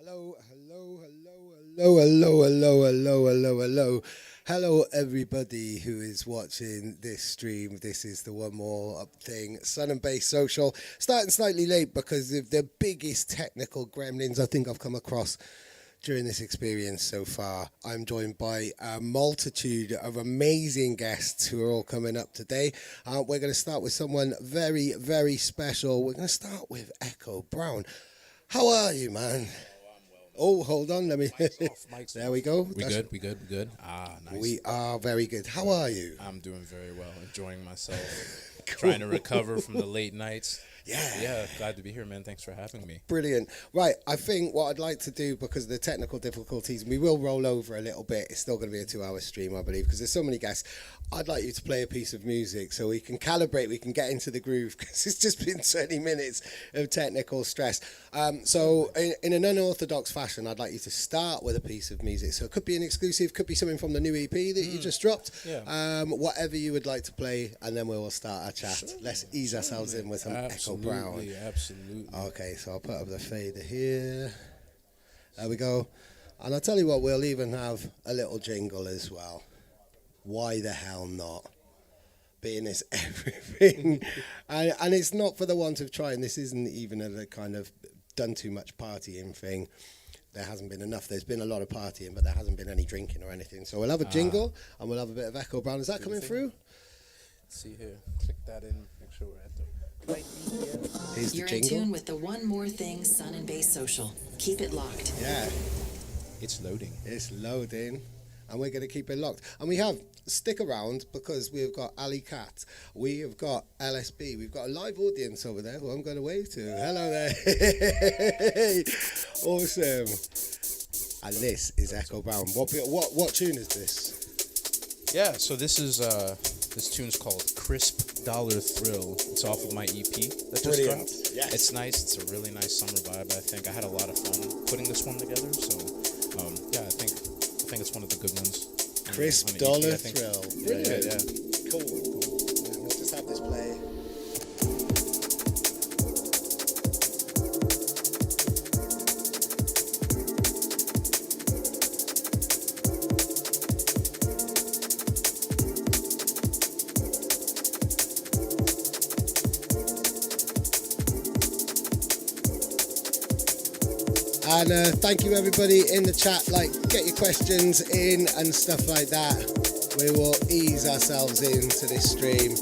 Hello, hello, hello, hello, hello, hello, hello, hello, hello. Hello, everybody who is watching this stream. This is the one more up thing, Sun and Base Social. Starting slightly late because of the biggest technical gremlins I think I've come across during this experience so far. I'm joined by a multitude of amazing guests who are all coming up today. We're going to start with someone very, very special. We're going to start with Echo Brown. How are you, man? Oh, hold on. Let me. Mike's There off. we go. We good? We good? We good? Ah, nice. We are very good. How are you? I'm doing very well. Enjoying myself. Trying to recover from the late nights. Yeah. Yeah, glad to be here, man. Thanks for having me. Brilliant. Right, I think what I'd like to do, because of the technical difficulties, we will roll over a little bit. It's still going to be a 2-hour stream, I believe, because there's so many guests. I'd like you to play a piece of music so we can calibrate, we can get into the groove, because it's just been 20 minutes of technical stress. So in an unorthodox fashion, I'd like you to start with a piece of music. So it could be an exclusive, could be something from the new EP that you just dropped. Yeah. Whatever you would like to play, and then we will start our chat. Sure, Let's ease ourselves in with some Echo Brown. Absolutely. Okay, so I'll put up the fader here. There we go. And I'll tell you what, we'll even have a little jingle as well. Why the hell not? Being this everything. and it's not for the want of trying. This isn't even a kind of done too much partying thing. There hasn't been enough. There's been a lot of partying, but there hasn't been any drinking or anything. So we'll have a jingle and we'll have a bit of Echo Brown. Is that coming through? Let's see here. Click that in. Make sure we're at the right media. Here's You're the in jingle. tune with the One More Thing Sun and Base Social. Keep it locked. Yeah. It's loading. It's loading, and we're going to keep it locked. And we have, stick around, because we've got Ali Cat, we have got LSB, we've got a live audience over there who I'm going to wave to. Hello there. Awesome. And this is Echo Brown. What tune is this? Yeah, so this is this tune's called Crisp Dollar Thrill. It's off of my EP that just Brilliant. dropped. Yes. It's nice. It's a really nice summer vibe. I think I had a lot of fun putting this one together. So yeah, I think it's one of the good ones. Crisp on the Dollar I think. Thrill. Yeah, Brilliant. yeah. Cool. Let's just have this play. And thank you everybody in the chat, like get your questions in and stuff like that. We will ease ourselves into this stream.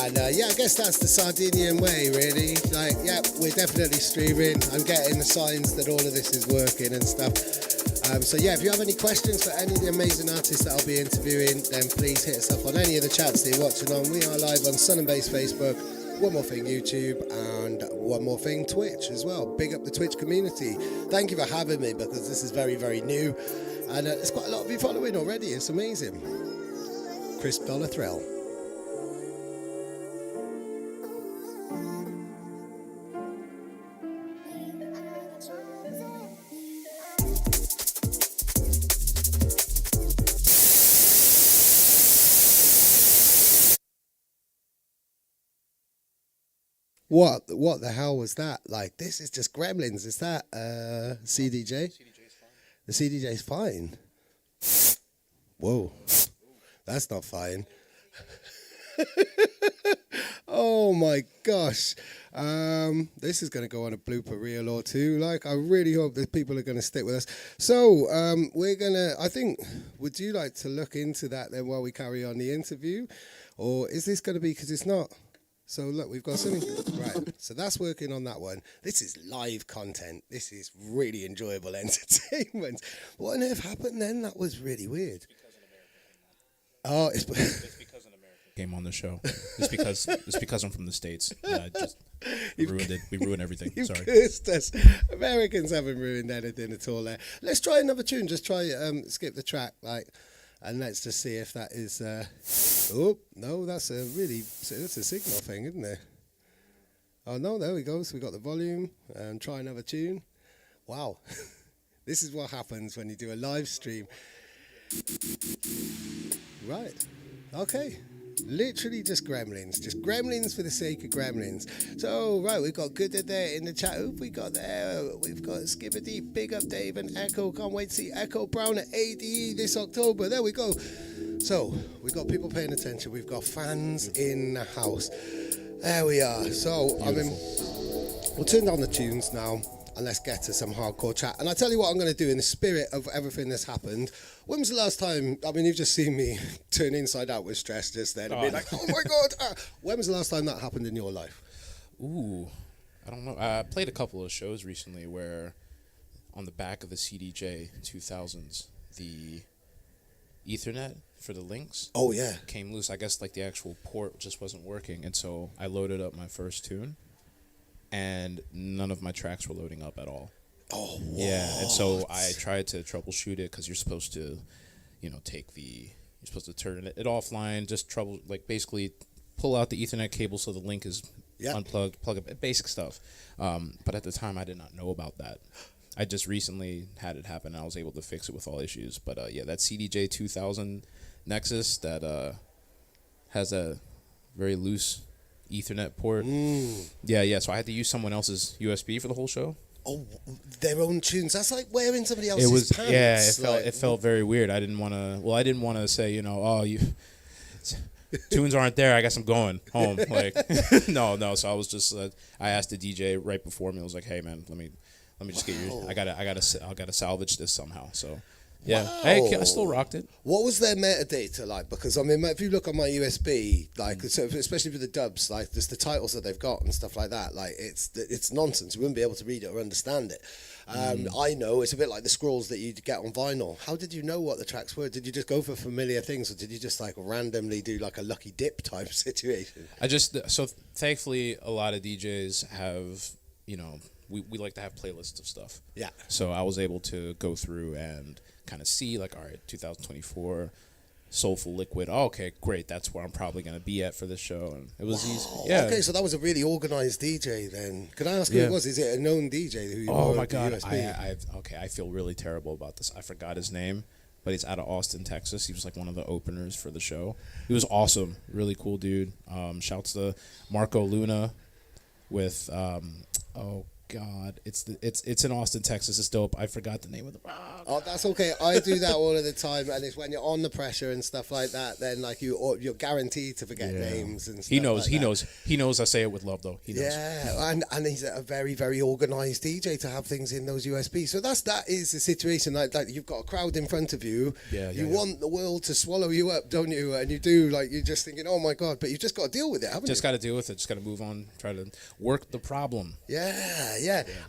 And yeah, I guess that's the Sardinian way really. Like, yeah, we're definitely streaming. I'm getting the signs that all of this is working and stuff. So yeah, if you have any questions for any of the amazing artists that I'll be interviewing, then please hit us up on any of the chats that you're watching on. We are live on Sun and Base Facebook, One More Thing YouTube, and One More Thing Twitch as well. Big up the Twitch community. Thank you for having me, because this is very, very new. And there's quite a lot of you following already. It's amazing. Crisp Dollar Thrill. What the hell was that? Like, this is just Gremlins. Is that CDJ? CDJ's fine. The CDJ's fine. Whoa, that's not fine. Oh my gosh. This is going to go on a blooper reel or two. Like, I really hope that people are going to stick with us. So we're going to, I think, would you like to look into that then while we carry on the interview? Or is this going to be, because it's not. So look, we've got something, right, so that's working on that one. This is live content. This is really enjoyable entertainment. What on earth happened then? That was really weird. Oh, it's Because an American came on the show. It's because I'm from the States. Just ruined it. We ruined everything. You've Sorry. cursed us. Americans haven't ruined anything at all there. Let's try another tune. Just try skip the track, like, and let's just see if that is. Oh no, that's a signal thing, isn't it? Oh no, there we go. So we got the volume and try another tune. Wow, this is what happens when you do a live stream. Right. Okay. Literally just gremlins for the sake of gremlins. So, right, we've got Gooder there in the chat. Who we got there? We've got Skibbity, Big Up Dave and Echo. Can't wait to see Echo Brown at ADE this October. There we go. So, we've got people paying attention. We've got fans in the house. There we are. So, I mean, we'll turn down the tunes now and let's get to some hardcore chat. And I tell you what I'm going to do in the spirit of everything that's happened. When was the last time, I mean, you've just seen me turn inside out with stress just then and be like, oh my God. When was the last time that happened in your life? Ooh, I don't know. I played a couple of shows recently where on the back of the CDJ 2000s, the Ethernet for the links came loose. I guess like the actual port just wasn't working. And so I loaded up my first tune and none of my tracks were loading up at all. Oh, what? Yeah, and so I tried to troubleshoot it because you're supposed to, you're supposed to turn it offline, just basically pull out the Ethernet cable so the link is unplugged, plug it, basic stuff. But at the time, I did not know about that. I just recently had it happen, and I was able to fix it with all issues. But that CDJ 2000 Nexus that has a very loose Ethernet port. Yeah, so I had to use someone else's USB for the whole show. Oh, their own tunes. That's like wearing somebody else's pants. Yeah, it felt very weird. I didn't want to say, tunes aren't there. I guess I'm going home. Like, no. So I was just, I asked the DJ right before me. I was like, hey man, let me just get your. I gotta salvage this somehow. So. Yeah, wow. Hey, I still rocked it. What was their metadata like? Because I mean, if you look on my USB, like, so especially with the dubs, like, just the titles that they've got and stuff like that, like, it's nonsense. You wouldn't be able to read it or understand it. I know it's a bit like the scrolls that you get on vinyl. How did you know what the tracks were? Did you just go for familiar things, or did you just like randomly do like a lucky dip type situation? So thankfully, a lot of DJs have, we like to have playlists of stuff. Yeah. So I was able to go through and kind of see, like, all right, 2024 Soulful Liquid. Oh, okay, great. That's where I'm probably going to be at for this show. And it was easy. Yeah. Okay, so that was a really organized DJ then. Could I ask who it was? Is it a known DJ who you Oh my God. I feel really terrible about this. I forgot his name, but he's out of Austin, Texas. He was like one of the openers for the show. He was awesome. Really cool dude. Shouts to Marco Luna with God, it's in Austin, Texas. It's dope. I forgot the name of the. Oh, that's okay. I do that all of the time, and it's when you're on the pressure and stuff like that. Then like you're guaranteed to forget names and stuff. He knows. Like he knows. I say it with love, though. He knows. Yeah, and he's a very, very organized DJ to have things in those USBs. So that is the situation. Like you've got a crowd in front of you. You want the world to swallow you up, don't you? And you do. Like you're just thinking, oh my God, but you've just got to deal with it, haven't you? Just got to deal with it. Just got to move on. Try to work the problem. Yeah.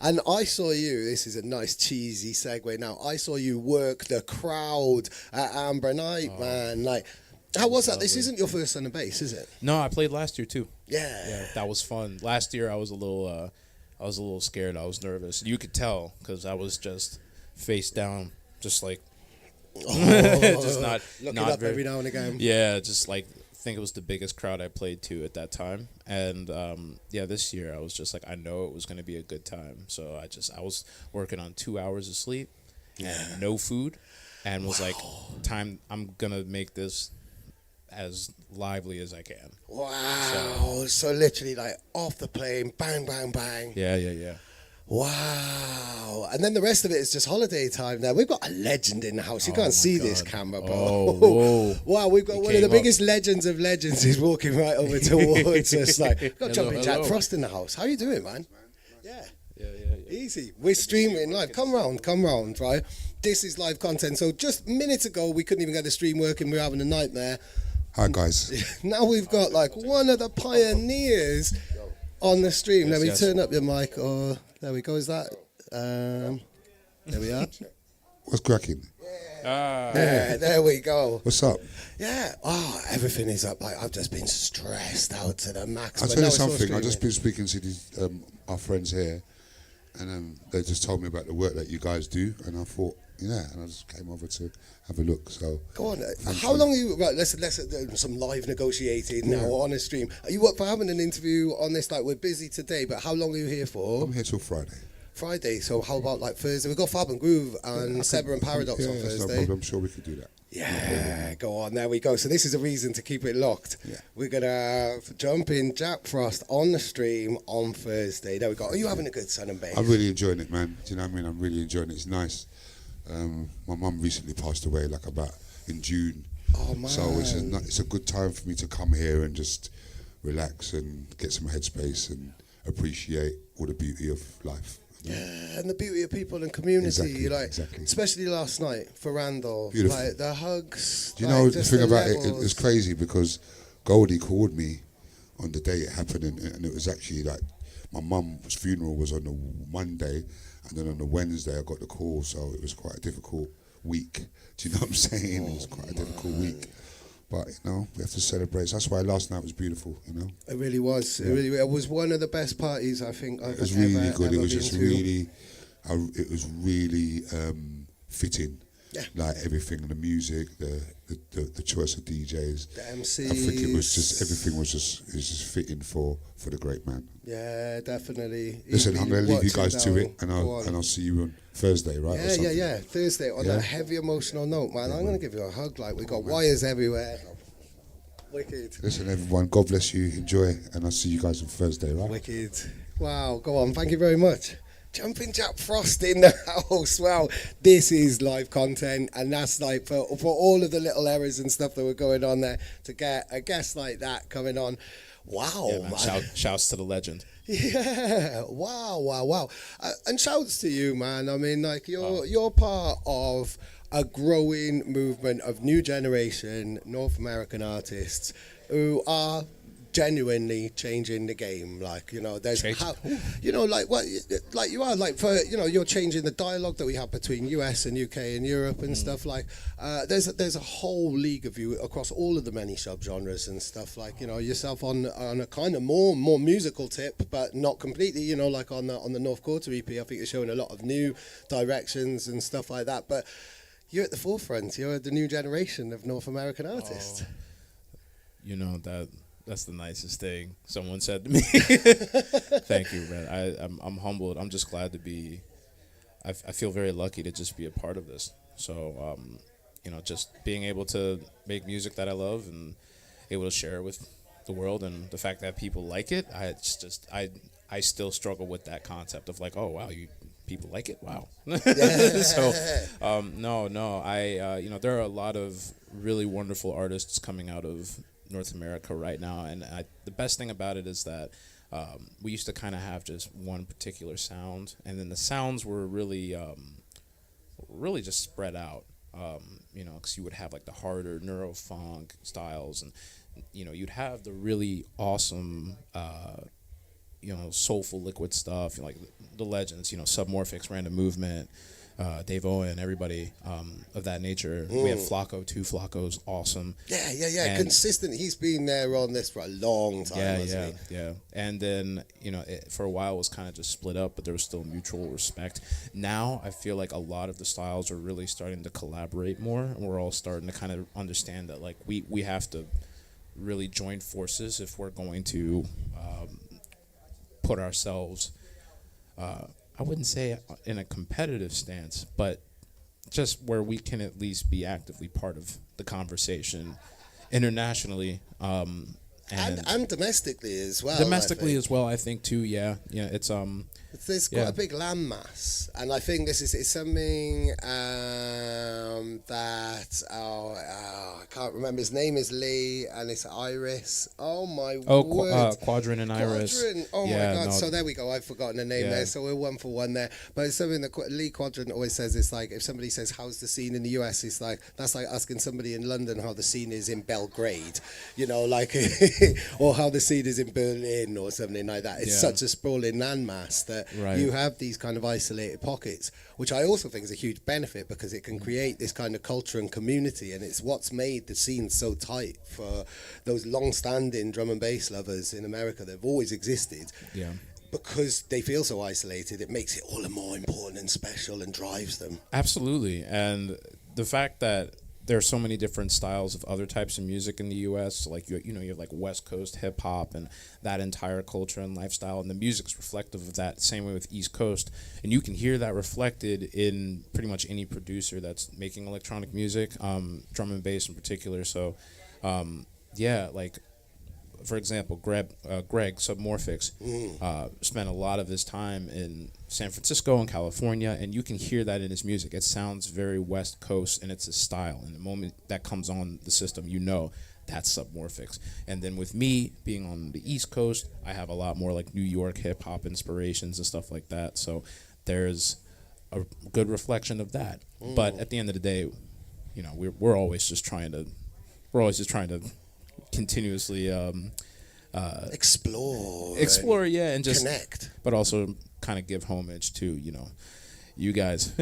And I saw you, this is a nice cheesy segue now, I saw you work the crowd at Amber Night, man. Like, how was that? Lovely. This isn't your first on the bass, is it? No, I played last year too. Yeah, that was fun. Last year I was a little scared. I was nervous. You could tell because I was just face down, just like just not looking up every now and again. Yeah, just like. I think it was the biggest crowd I played to at that time, and this year I was just like, I know it was going to be a good time, so I was working on 2 hours of sleep and no food, and was like, I'm gonna make this as lively as I can. Wow! So literally like off the plane, bang, bang, bang. Yeah. Wow. And then the rest of it is just holiday time now. We've got a legend in the house. You can't see this camera, bro. Oh, whoa. Wow, we've got one of the biggest legends of legends. He's walking right over towards us. Like, got jumping Jack Frost in the house. How you doing, man? Yeah. Easy. We're streaming live. Come round, right? This is live content. So just minutes ago, we couldn't even get the stream working. We were having a nightmare. Hi, guys. Now we've got like one of the pioneers on the stream. Let me turn up your mic. There we go. Is that? There we are. What's cracking? Yeah, there we go. What's up? Yeah. Oh, everything is up. Like, I've just been stressed out to the max. I'll tell you something. I've just been speaking to these, our friends here, and they just told me about the work that you guys do, and I thought, and I just came over to have a look. So go on. How long are you? Right, let's do some live negotiating now on a stream. Are you up for having an interview on this? Like, we're busy today, but how long are you here for? I'm here till Friday. Friday. So how about like Thursday? We've got Fab and Groove and Seba and Paradox on that's no Thursday. problem. I'm sure we could do that. Yeah, go on. There we go. So this is a reason to keep it locked. Yeah. We're going to jump in Jack Frost on the stream on Thursday. There we go. Are you having a good Sun and Bass? I'm really enjoying it, man. Do you know what I mean? I'm really enjoying it. It's nice. My mum recently passed away, like about in June. Oh, man. So it's a good time for me to come here and just relax and get some headspace and appreciate all the beauty of life. Yeah, and the beauty of people and community, Exactly. especially last night for Randall. Beautiful. Like the hugs. Do you know the just thing about it? levels. It's crazy because Goldie called me on the day it happened, and it was actually like my mum's funeral was on the Monday, and then on the Wednesday I got the call. So it was quite a difficult week. Do you know what I'm saying? It was quite a difficult week. But, you know, we have to celebrate. That's why last night was beautiful, you know. It really was. Yeah. It was one of the best parties I think I've It was really good. It ever was been just to. really, it was really fitting. Yeah. Like everything, the music, the choice of DJs. The MCs. I think it was just everything was just fitting for the great man. Yeah, definitely. Listen, I'm going to leave you Watching guys to now. it, and I'll see you on Thursday, right? or something. Yeah. Thursday on a heavy emotional note, man. I'm going to give you a hug. Like we got wires everywhere. Wicked. Listen, everyone, God bless you. Enjoy, and I'll see you guys on Thursday, right? Wicked. Wow, go on. Thank you very much. Jumping Jack Frost in the house. Wow, this is live content, and that's like for all of the little errors and stuff that were going on there, to get a guest like that coming on. Wow, Yeah, man. Shouts to the legend. Yeah, wow. And shouts to you, man. I mean, like you're part of a growing movement of new generation North American artists who are genuinely changing the game. Like, you know, there's how, you know, like what, like you are, like for, you know, you're changing the dialogue that we have between US and UK and Europe and stuff. Like there's a whole league of you across all of the many subgenres and stuff. Like, you know, yourself on a kind of more musical tip, but not completely, you know, like on the North Quarter EP. I think you're showing a lot of new directions and stuff like that, but you're at the forefront. You're the new generation of North American artists. You know, that's the nicest thing someone said to me. Thank you, man. I'm humbled. I'm just glad to be. I feel very lucky to just be a part of this. So, you know, just being able to make music that I love and able to share it with the world, and the fact that people like it. I still struggle with that concept of like, oh wow, people like it. Wow. So, no. You know, there are a lot of really wonderful artists coming out of North America right now, and the best thing about it is that we used to kind of have just one particular sound, and then the sounds were really just spread out. You know, because you would have like the harder neurofunk styles, and you know, you'd have the really awesome you know, soulful liquid stuff, you know, like the legends, you know, Submorphics, Random Movement, Dave Owen, everybody of that nature. We have Flacco, two Flaccos, awesome. Yeah. And Consistent. He's been there on this for a long time, hasn't he? Yeah. And then, you know, for a while it was kind of just split up, but there was still mutual respect. Now I feel like a lot of the styles are really starting to collaborate more, and we're all starting to kind of understand that, like, we have to really join forces if we're going to put ourselves, I wouldn't say in a competitive stance, but just where we can at least be actively part of the conversation internationally, and domestically as well. Domestically as well, I think too. Yeah. It's there's quite a big landmass, and I think this is something that I can't remember. His name is Lee, and it's Iris. Oh my word! Quadrant and Iris. Oh yeah, my god! No. So there we go. I've forgotten the name there. So we're 1 for 1 there. But it's something that Lee Quadrant always says. It's like if somebody says, "How's the scene in the US?" It's like that's like asking somebody in London how the scene is in Belgrade. You know, like or how the scene is in Berlin or something like that. It's such a sprawling landmass that you have these kind of isolated pockets, which I also think is a huge benefit because it can create this kind of culture and community, and it's what's made the scene so tight for those long-standing drum and bass lovers in America. They've always existed. Yeah. Because they feel so isolated, it makes it all the more important and special and drives them. Absolutely. And the fact that there are so many different styles of other types of music in the U.S. Like you know, you have like West Coast hip hop and that entire culture and lifestyle, and the music's reflective of that. Same way with East Coast, and you can hear that reflected in pretty much any producer that's making electronic music, drum and bass in particular. So, yeah, like for example, Greg Submorphix spent a lot of his time in San Francisco and California, and you can hear that in his music. It sounds very West Coast, and it's a style. And the moment that comes on the system, you know that's Submorphix. And then with me being on the East Coast, I have a lot more like New York hip hop inspirations and stuff like that. So there's a good reflection of that. But at the end of the day, you know, we're always just trying to continuously explore, yeah, and just connect, but also kind of give homage to, you know, you guys,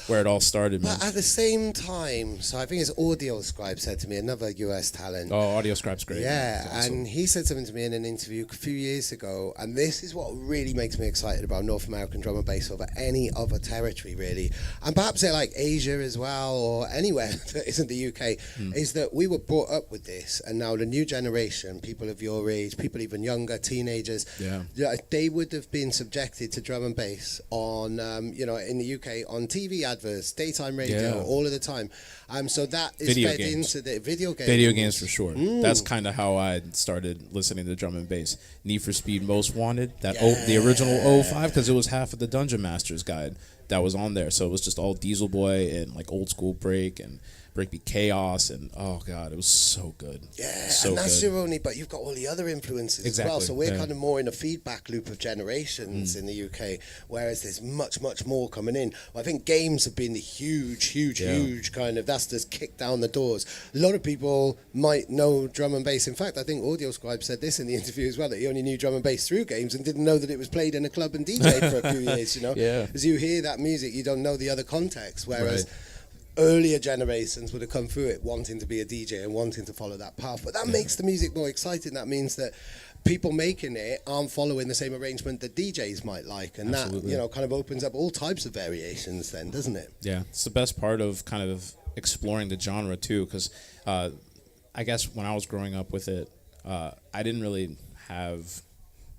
where it all started, man. But at the same time, so I think it's Audio Scribe said to me, another US talent. Oh, Audio Scribe's great. Yeah, awesome. and he said something to me in an interview a few years ago, and this is what really makes me excited about North American drum and bass over any other territory, really. And perhaps they're like Asia as well, or anywhere that isn't the UK, is that we were brought up with this, and now the new generation, people of your age, people even younger, teenagers, they would have been subjected to drum and bass on you know, in the UK on TV adverts, daytime radio, all of the time. So that is fed into the video games. Video games for sure. That's kind of how I started listening to drum and bass. Need for Speed Most Wanted, the original 05, because it was half of the Dungeon Master's guide that was on there. So it was just all Diesel Boy and like old school break and breakbeat chaos, and oh god, it was so good. Yeah, so and that's good. your only, but you've got all the other influences as well. Exactly, So we're kind of more in a feedback loop of generations in the UK, whereas there's much more coming in. I think games have been the huge kind of, that's just kicked down the doors. A lot of people might know drum and bass. In fact, I think Audio Scribe said this in the interview as well, that he only knew drum and bass through games and didn't know that it was played in a club and DJed for a few years, you know? Yeah. As you hear that music, you don't know the other context, whereas earlier generations would have come through it wanting to be a DJ and wanting to follow that path. But that makes the music more exciting. That means that people making it aren't following the same arrangement that DJs might like. And that, you know, kind of opens up all types of variations then, doesn't it? Yeah, it's the best part of kind of exploring the genre too, because I guess when I was growing up with it, I didn't really have,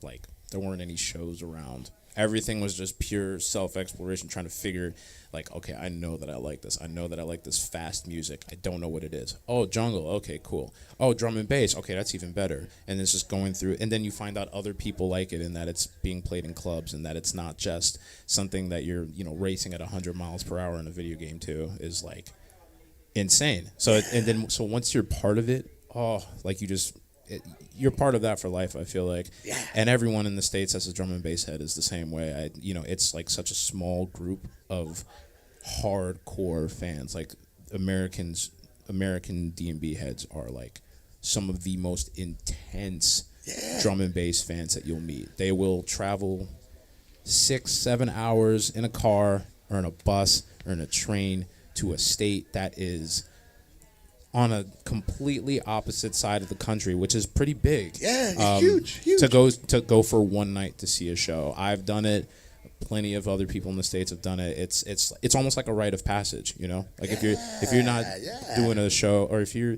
like, there weren't any shows around. Everything was just pure self-exploration, trying to figure, like, okay, I know that I like this. I know that I like this fast music. I don't know what it is. Oh, jungle. Okay, cool. Oh, drum and bass. Okay, that's even better. And it's just going through. And then you find out other people like it, and that it's being played in clubs, and that it's not just something that you're, you know, racing at 100 miles per hour in a video game too, is like insane. So, and then, so once you're part of it, like you just... you're part of that for life, I feel like. Yeah. And everyone in the States that's a drum and bass head is the same way. You know, it's like such a small group of hardcore fans. Like American D&B heads are like some of the most intense drum and bass fans that you'll meet. They will travel 6-7 hours in a car or in a bus or in a train to a state that is on a completely opposite side of the country, which is pretty big. Yeah, it's huge. To go for one night to see a show. I've done it. Plenty of other people in the States have done it. It's almost like a rite of passage, you know? Like if you're not doing a show, or if you're,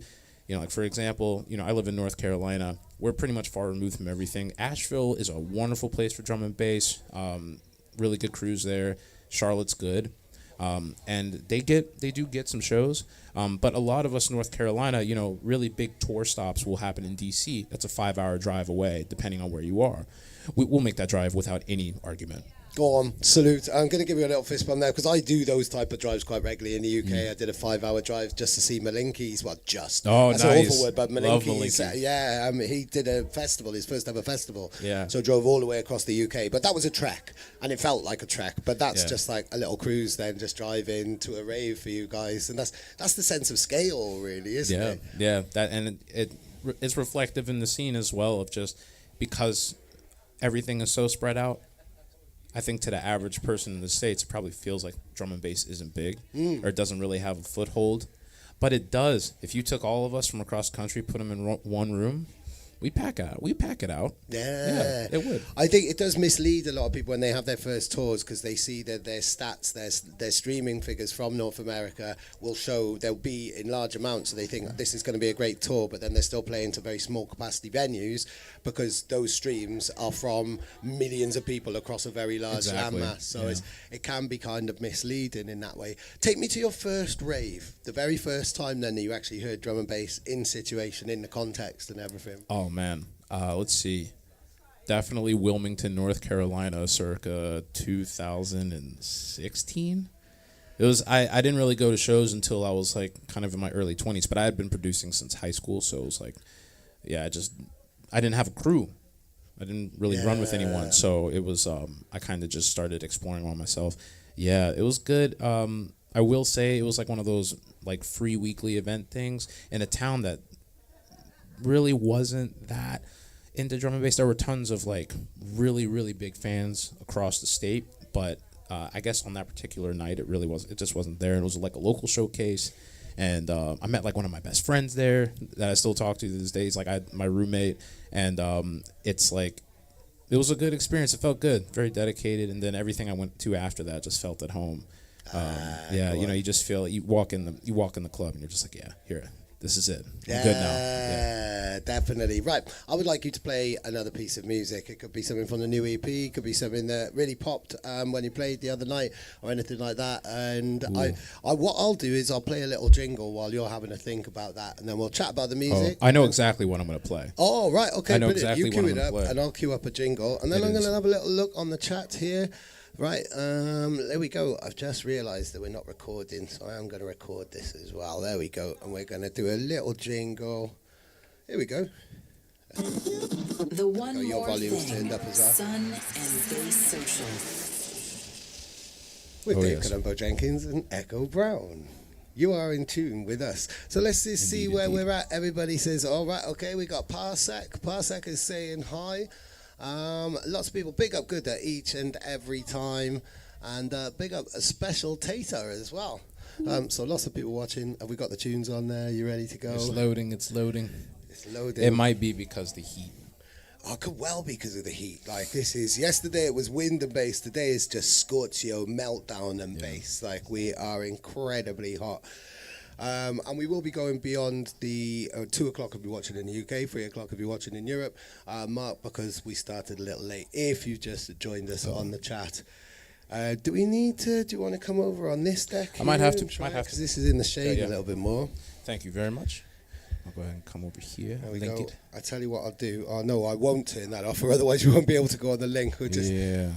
you know, like for example, you know, I live in North Carolina. We're pretty much far removed from everything. Asheville is a wonderful place for drum and bass. Really good crews there. Charlotte's good. And they do get some shows, but a lot of us in North Carolina, you know, really big tour stops will happen in D.C. That's a 5-hour drive away, depending on where you are. We'll make that drive without any argument. Go on, salute. I'm going to give you a little fist bump there, because I do those type of drives quite regularly in the UK. I did a 5-hour drive just to see Malinky's. Well, just. Oh, that's nice. an awful word, but Malinky's. Malinky. He did a festival, his first ever festival. Yeah. So drove all the way across the UK. But that was a trek, and it felt like a trek. But that's just like a little cruise then, just driving to a rave for you guys. And that's the sense of scale, really, isn't it? Yeah, that, and it's reflective in the scene as well, of just because everything is so spread out. I think to the average person in the States, it probably feels like drum and bass isn't big, or it doesn't really have a foothold. But it does. If you took all of us from across the country, put them in one room, We pack it out. Yeah, it would. I think it does mislead a lot of people when they have their first tours, because they see that their stats, their streaming figures from North America will show they'll be in large amounts, so they think this is going to be a great tour, but then they're still playing to very small capacity venues because those streams are from millions of people across a very large landmass. So it can be kind of misleading in that way. Take me to your first rave, the very first time then that you actually heard drum and bass in situation, in the context and everything. Oh man, let's see. Definitely Wilmington, North Carolina, circa 2016. It was I didn't really go to shows until I was like kind of in my early 20s, but I had been producing since high school, so it was like, I didn't have a crew. I didn't really run with anyone, so it was I kind of just started exploring on myself. Yeah, it was good. I will say it was like one of those like free weekly event things in a town that really wasn't that into drum and bass. There were tons of like really, really big fans across the state, but I guess on that particular night it just wasn't there. It was like a local showcase, and I met like one of my best friends there that I still talk to these days, like my roommate, and it's like it was a good experience. It felt good, very dedicated, and then everything I went to after that just felt at home. You just feel you walk in the club and you're just like, here, this is it. I'm good now. Yeah, definitely. Right. I would like you to play another piece of music. It could be something from the new EP. It could be something that really popped when you played the other night or anything like that. And what I'll do is I'll play a little jingle while you're having a think about that, and then we'll chat about the music. I know exaczly what I'm going to play. Oh, right. Okay. I know exactly you what cue I'm it going to up, play. and I'll cue up a jingle, and then I'm going to have a little look on the chat here. Right, there we go. I've just realised that we're not recording, so I am going to record this as well. There we go, and we're going to do a little jingle. Here we go. The one your more volume's thing, turned up as well. Sun and Bass Social. With Dave Colombo Jenkins and Echo Brown. You are in tune with us. So let's just see where we're at. Everybody says, all right, okay, we got Parsec. Parsec is saying hi. Lots of people big up Good at each and every time, and big up a special Tater as well. So lots of people watching. Have we got the tunes on there? You ready to go? It's loading. It's loading. It might be because the heat. Oh, it could well be because of the heat. Like yesterday it was wind and bass. Today is just Scorchio, meltdown and bass. Like we are incredibly hot. And we will be going beyond the 2 o'clock if you're watching in the UK, 3 o'clock if you're watching in Europe. Mark, because we started a little late, if you just joined us on the chat. Do you want to come over on this deck? I might have to. Because this is in the shade a little bit more. Thank you very much. I'll go ahead and come over here. There we go. I tell you what I'll do. Oh, no, I won't turn that off, or otherwise you won't be able to go on the link. We'll just... Yeah.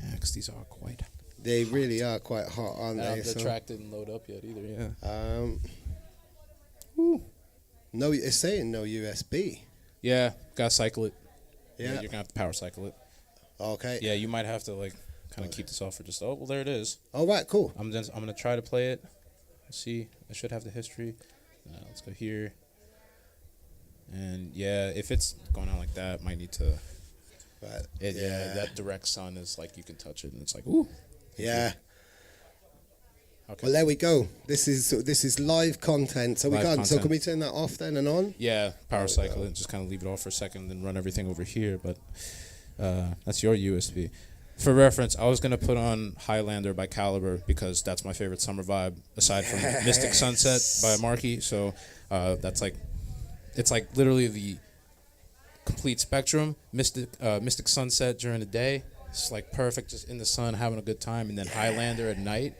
Yeah, because these are quite... They really are quite hot, aren't they? The track didn't load up yet either, No, it's saying no USB. Yeah, gotta cycle it. Yeah. You're gonna have to power cycle it. Okay. Yeah, you might have to kind of keep this off for just... Oh, well, there it is. All right, cool. I'm gonna try to play it. Let's see. I should have the history. Let's go here. And yeah, if it's going on like that, might need to... Right. Yeah, that direct sun is like you can touch it and it's like, ooh. Yeah. Okay. Well, there we go. This is live content. So So can we turn that off then and on? Yeah, power cycle it and just kind of leave it off for a second and then run everything over here. But that's your USB. For reference, I was going to put on Highlander by Caliber because that's my favorite summer vibe aside from Mystic Sunset by Markey. So that's like, it's like literally the complete spectrum. Mystic Sunset during the day, it's like perfect, just in the sun, having a good time. And then Highlander at night.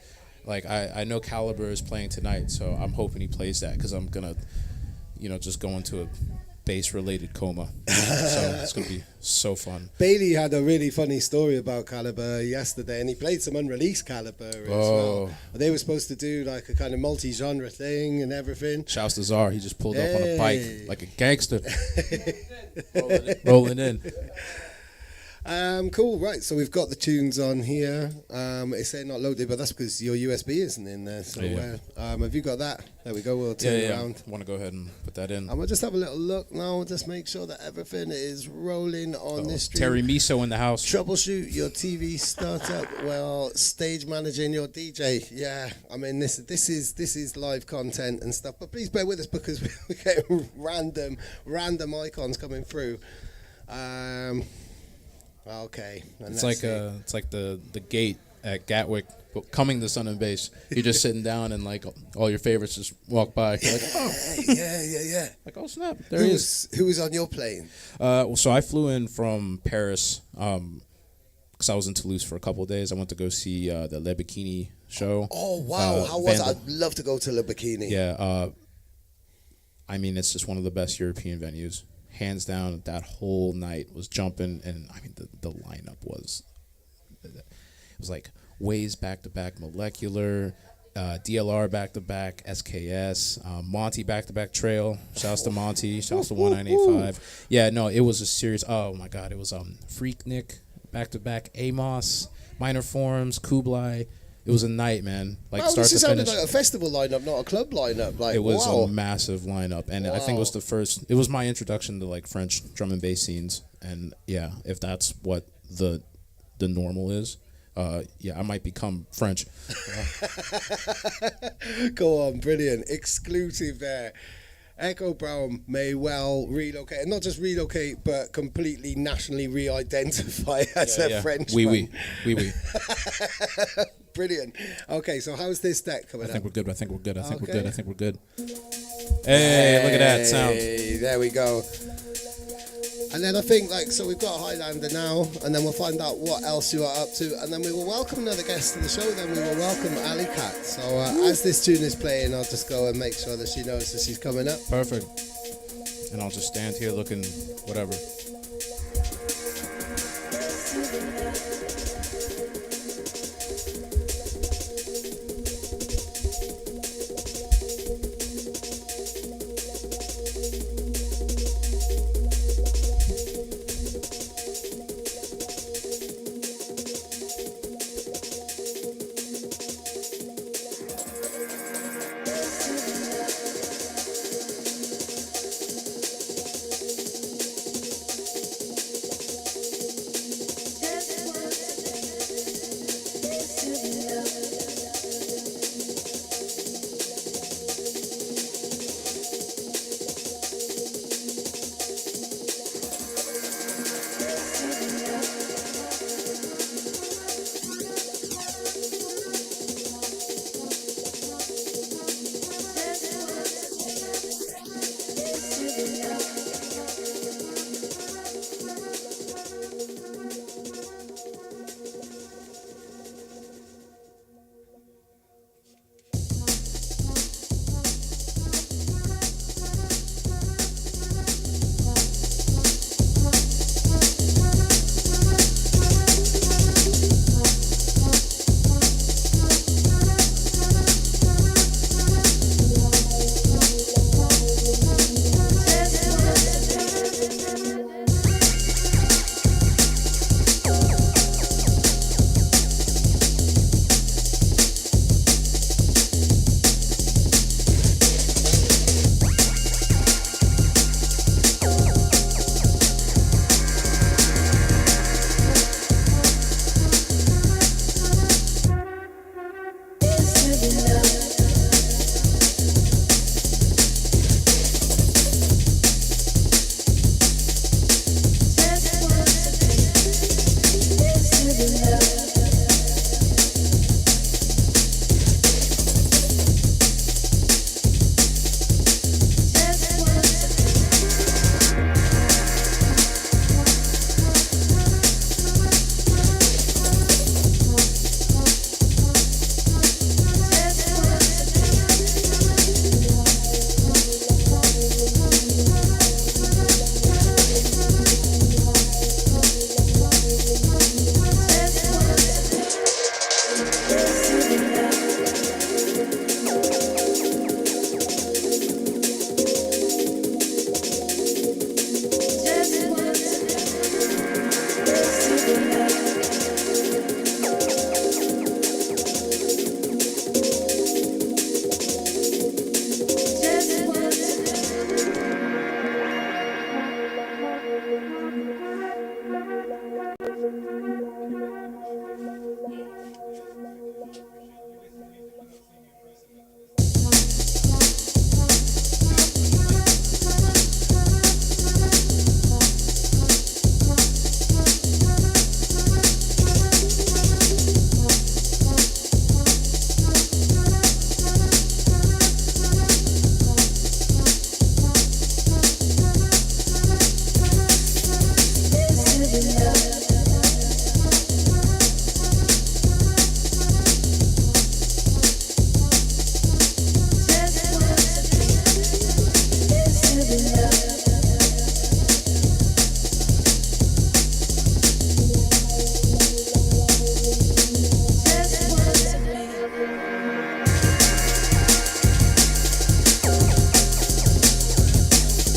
Like, I know Caliber is playing tonight, so I'm hoping he plays that because I'm going to, just go into a bass-related coma. So it's going to be so fun. Bailey had a really funny story about Caliber yesterday, and he played some unreleased Caliber as well. They were supposed to do like a kind of multi-genre thing and everything. Shouts to Czar. He just pulled up on a bike like a gangster. Rolling in. Cool, right, so we've got the tunes on here. It's saying not loaded, but that's because your USB isn't in there. So have you got that? There we go, we'll turn it around. I want to go ahead and put that in. I'm going to just have a little look now, just make sure that everything is rolling on this stream. Terry Miso in the house. Troubleshoot your TV startup while stage managing your DJ. Yeah, I mean, this is live content and stuff, but please bear with us because we get random icons coming through. Okay. It's like the gate at Gatwick, but coming to Sun and Bass. You're just sitting down and like all your favorites just walk by. You're like, oh, yeah. Like, oh snap, there he is. Who was on your plane? So I flew in from Paris because I was in Toulouse for a couple of days. I went to go see the Le Bikini show. Oh wow, how was it? I'd love to go to Le Bikini. Yeah, I mean, it's just one of the best European venues. Hands down, that whole night was jumping, and I mean the lineup was like Waze back to back, Molecular, DLR back to back, SKS, Monty back to back Trail. Shouts to Monty, shouts to 1985. Yeah, no, it was a serious. Oh my God, it was Freaknik back to back, Amos, Minor Forms, Kublai. It was a night, man. Like start to finish. This sounded like a festival lineup, not a club lineup. Like it was a massive lineup, and I think it was the first. It was my introduction to like French drum and bass scenes, and yeah, if that's what the normal is, I might become French. Go on, brilliant, exclusive there. Echo Brown may well relocate, and not just relocate, but completely nationally re-identify as a Frenchman. Oui. Brilliant. Okay, so how's this deck coming up? I think we're good. I think we're good. Hey, look at that sound. There we go. And then I think, so we've got a Highlander now, and then we'll find out what else you are up to, and then we will welcome another guest to the show, then we will welcome Ali Cat. So as this tune is playing, I'll just go and make sure that she knows that she's coming up. Perfect. And I'll just stand here looking whatever.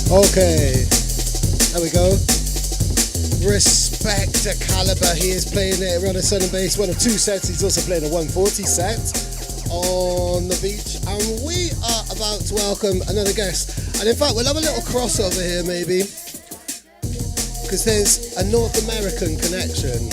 Okay, there we go. Respect to Caliber. He is playing it on a Sun and Bass, one of two sets. He's also playing a 140 set on the beach. And we are about to welcome another guest. And in fact, we'll have a little crossover here maybe, because there's a North American connection.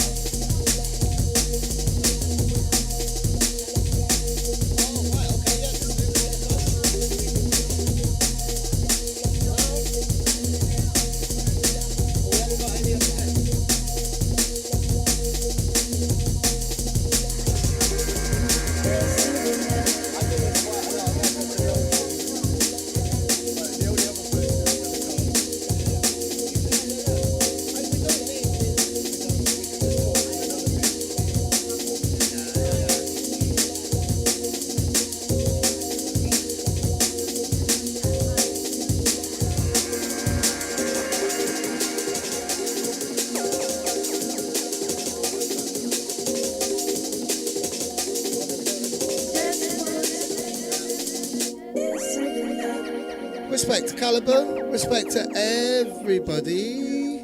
Respect to Caliber, respect to everybody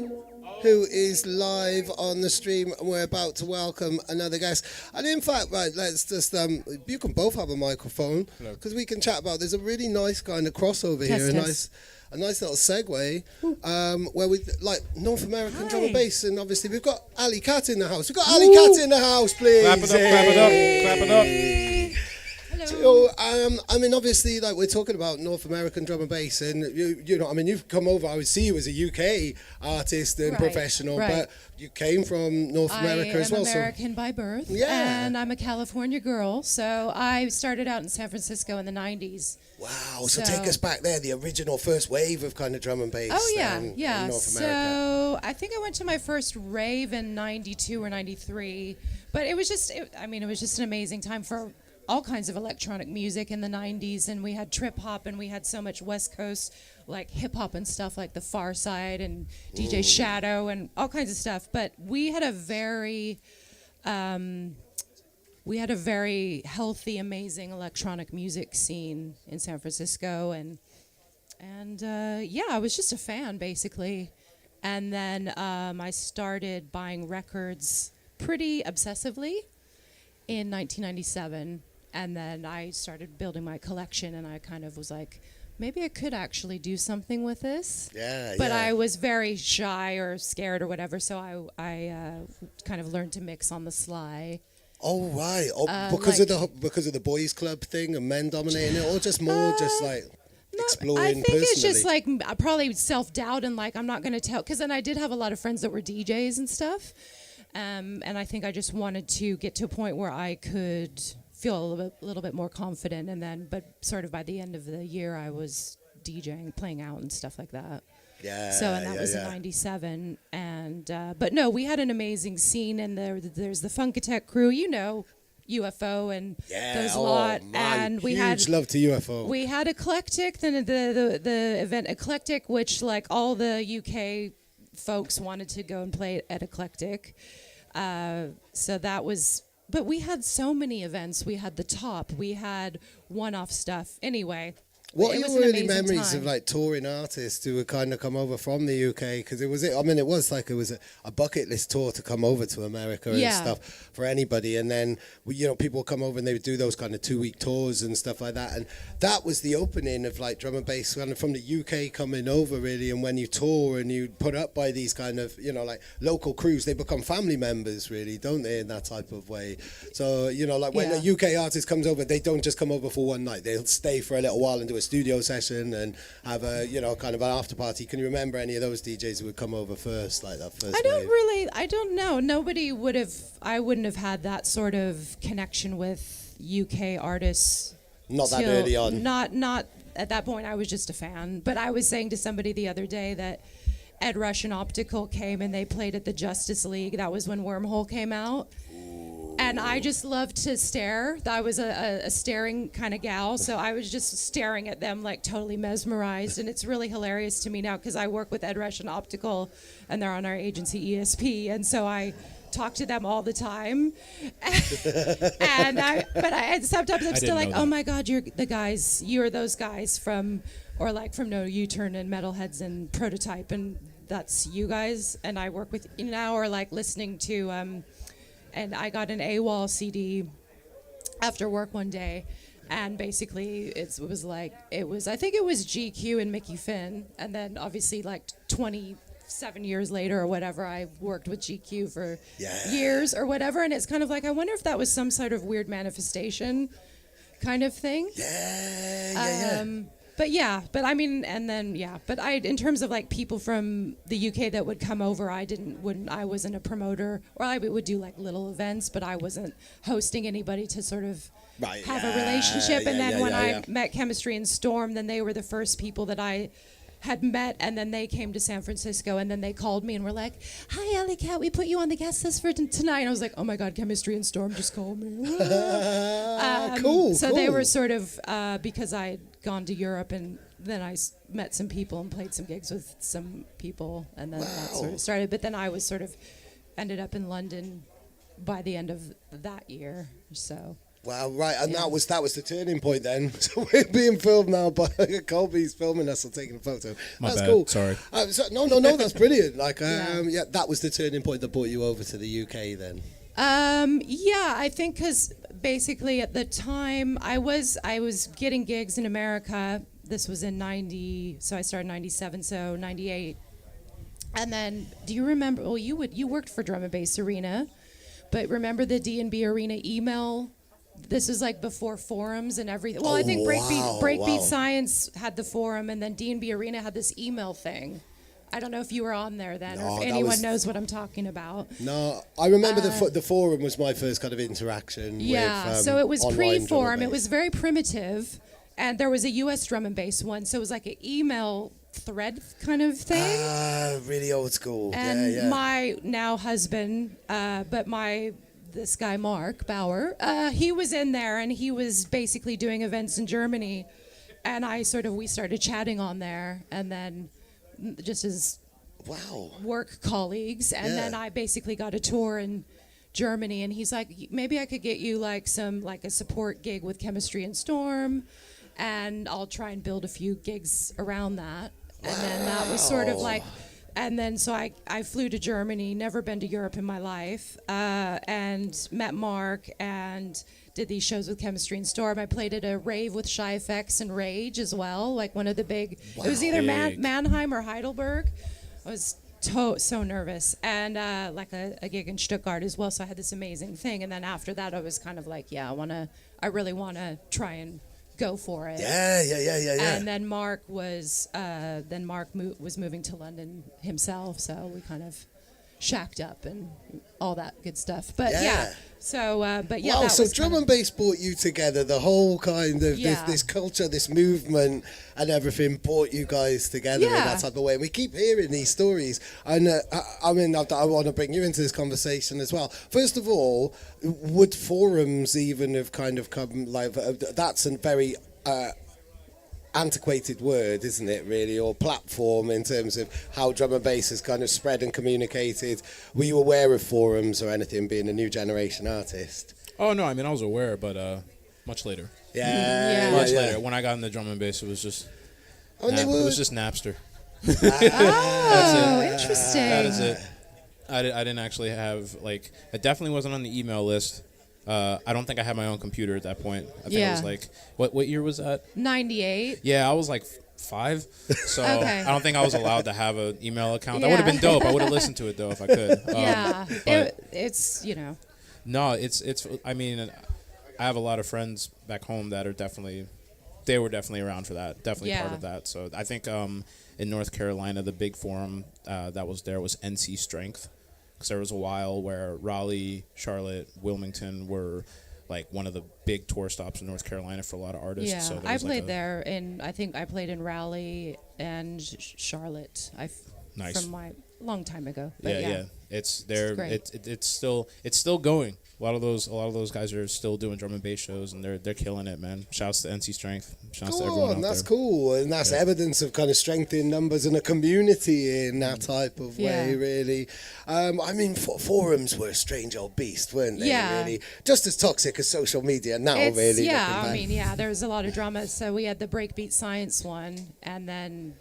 who is live on the stream, and we're about to welcome another guest. And in fact, right, let's just, you can both have a microphone, because we can chat about, there's a really nice kind of crossover here, a nice little segue, where we, like, North American drum and bass, and obviously we've got Ali Cat in the house. We've got Ali Cat in the house, please. Clap it up, clap it up, clap it up. So, I mean, obviously, like, we're talking about North American drum and bass, and you know, I mean, you've come over. I would see you as a UK artist and professional, but you came from North America as well. I'm American by birth, and I'm a California girl. So I started out in San Francisco in the '90s. Wow! So take us back there, the original first wave of kind of drum and bass. Oh yeah, in North America. So I think I went to my first rave in '92 or '93, but it was just, it was just an amazing time for all kinds of electronic music in the 90s, and we had trip hop, and we had so much West Coast like hip hop and stuff like the Far Side and DJ Shadow and all kinds of stuff. But we had a very healthy, amazing electronic music scene in San Francisco, and I was just a fan basically. And then I started buying records pretty obsessively in 1997. And then I started building my collection, and I kind of was like, maybe I could actually do something with this. But I was very shy or scared or whatever, so I kind of learned to mix on the sly. Oh right, because of the boys' club thing and men dominating it, or just more just like exploring I think personally? it's just like probably self-doubt and like I'm not going to tell, because then I did have a lot of friends that were DJs and stuff, and I think I just wanted to get to a point where I could feel a little bit more confident, and then, but sort of by the end of the year, I was DJing, playing out, and stuff like that. That was in '97, and but no, we had an amazing scene, and there's the Funkatech crew, you know, UFO and those lot, and we had huge love to UFO. We had Eclectic, the event Eclectic, which like all the UK folks wanted to go and play at Eclectic, so that was. But we had so many events. We had the top. We had one-off stuff. Anyway, what are your early memories of like touring artists who would kind of come over from the UK? Because it was a bucket list tour to come over to America and stuff for anybody. And then people would come over and they would do those kind of 2-week tours and stuff like that. And that was the opening of like drum and bass kind of from the UK coming over really. And when you tour and you put up by these kind of like local crews, they become family members really, don't they? In that type of way. So when a UK artist comes over, they don't just come over for one night. They'll stay for a little while and do a studio session and have a kind of an after party. Can you remember any of those DJs who would come over first, like that first wave? I don't know. I wouldn't have had that sort of connection with UK artists. Not that early on. Not at that point. I was just a fan. But I was saying to somebody the other day that Ed Rush and Optical came and they played at the Justice League. That was when Wormhole came out. And I just loved to stare. I was a staring kind of gal, so I was just staring at them like totally mesmerized. And it's really hilarious to me now because I work with Ed Rush and Optical, and they're on our agency ESP, and so I talk to them all the time. And sometimes I'm still like, oh my God, you're those guys from or like from No U-Turn and Metalheads and Prototype, and that's you guys. And I work with you now, or like listening to, and I got an AWOL CD after work one day, and basically I think it was GQ and Mickey Finn, and then obviously like 27 years later or whatever, I worked with GQ for years or whatever, and it's kind of like, I wonder if that was some sort of weird manifestation kind of thing. But I mean, and then but in terms of like people from the UK that would come over, I wasn't a promoter, or I would do like little events, but I wasn't hosting anybody to sort of have a relationship. And then when I met Chemistry and Storm, then they were the first people that I had met, and then they came to San Francisco, and then they called me and were like, "Hi, Alley Cat, we put you on the guest list for tonight." And I was like, "Oh my God, Chemistry and Storm just called me." Cool. They were sort of, because I had gone to Europe, and then I met some people and played some gigs with some people, and then that sort of started. But then I was sort of ended up in London by the end of that year, so. Wow, right, and that was the turning point then. So we're being filmed now by Colby's filming us and taking a photo. My That's bad. cool. Sorry. No, that's brilliant. Like, that was the turning point that brought you over to the UK then. I think because basically at the time I was getting gigs in America. This was in 90, so I started in 97, so 98. And then, do you remember? Well, you worked for Drum and Bass Arena, but remember the D&B Arena email? This was like before forums and everything. Well, I think Breakbeat Science had the forum, and then D&B Arena had this email thing. I don't know if you were on there then, or if anyone knows what I'm talking about. No, I remember the forum was my first kind of interaction. Yeah, with, so it was pre-forum. It was bass. very primitive, and there was a U.S. drum and bass one, so it was like an email thread kind of thing. Really old school. And my now husband, this guy Mark Bauer, he was in there, and he was basically doing events in Germany, and we started chatting on there, and then just as work colleagues, and then I basically got a tour in Germany, and he's like, maybe I could get you like a support gig with Chemistry and Storm, and I'll try and build a few gigs around that. And then that was sort of like, and then so I flew to Germany, never been to Europe in my life, and met Mark and did these shows with Chemistry and Storm. I played at a rave with Shy FX and Rage as well, like one of the big, it was either Mannheim or Heidelberg. I was so nervous, and like a gig in Stuttgart as well, so I had this amazing thing. And then after that I was kind of like, I really want to try and go for it. Yeah. And then Mark was moving to London himself, so we kind of shacked up and all that good stuff. But so drum and bass brought you together. The whole kind of this culture, this movement, and everything brought you guys together in that type of way. And we keep hearing these stories, and I want to bring you into this conversation as well. First of all, would forums even have kind of come like that's a very antiquated word, isn't it, really, or platform in terms of how drum and bass has kind of spread and communicated. Were you aware of forums or anything, being a new generation artist? Oh no, I mean I was aware, but much later. Much later. When I got into drum and bass, it was just it was just Napster. Oh, interesting. That is it. I didn't actually have I definitely wasn't on the email list. I don't think I had my own computer at that point. I think I was like, what year was that? 98. Yeah, I was like 5, so okay. I don't think I was allowed to have an email account. That would have been dope. I would have listened to it though if I could. It's No, it's. I mean, I have a lot of friends back home that are they were definitely around for that. Definitely part of that. So I think in North Carolina, the big forum that was there was NC Strength. Because there was a while where Raleigh, Charlotte, Wilmington were like one of the big tour stops in North Carolina for a lot of artists. Yeah, so I played there, and I think I played in Raleigh and Charlotte. Nice. from my long time ago. But Yeah. It's there. great. It's still going. A lot of those guys are still doing drum and bass shows, and they're killing it, man. Shouts to NC Strength. Shouts to everyone out That's there. cool, and that's evidence of kind of strength in numbers and a community in that type of way, really. I mean, forums were a strange old beast, weren't they? Yeah. Really, just as toxic as social media now, It's, really. yeah, looking I back. mean, yeah, there was a lot of drama. So we had the Breakbeat Science one, and then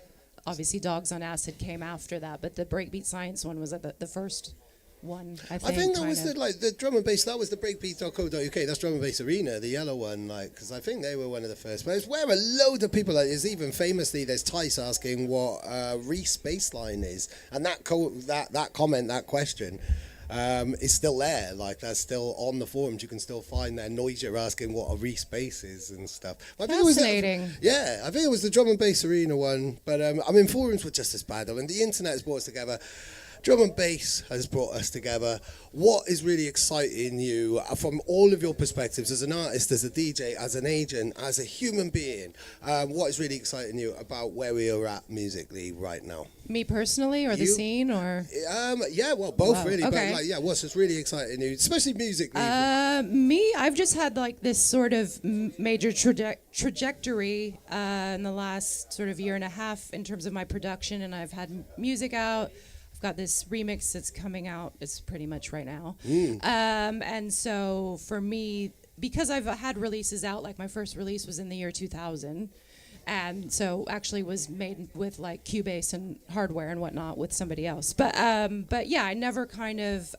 obviously Dogs on Acid came after that. But the Breakbeat Science one was the first one, I think. I think that was kind of. the drum and bass. That was the breakbeat.co.uk. That's drum and bass arena, the yellow one. Because I think they were one of the first players. Where a load of people. There's even famously, there's Tice asking what Reese bassline is, and that comment, that question. Is still there, like that's still on the forums. You can still find their Noisia asking what a Reese bass is and stuff. I think Fascinating. I think it was the drum and bass arena one. But I mean, forums were just as bad though, and the internet has brought us together. Drum and bass has brought us together. What is really exciting you from all of your perspectives as an artist, as a DJ, as an agent, as a human being? What is really exciting you about where we are at musically right now? Me personally, or the scene, or Yeah, well, both Wow, really. okay. But what's just really exciting you, especially musically? me, I've just had like this sort of major trajectory in the last sort of year and a half in terms of my production, and I've had music out. I've got this remix that's coming out. It's pretty much right now. And so for me, because I've had releases out, like my first release was in the year 2000. And so actually was made with like Cubase and hardware and whatnot with somebody else. But yeah, I never kind of,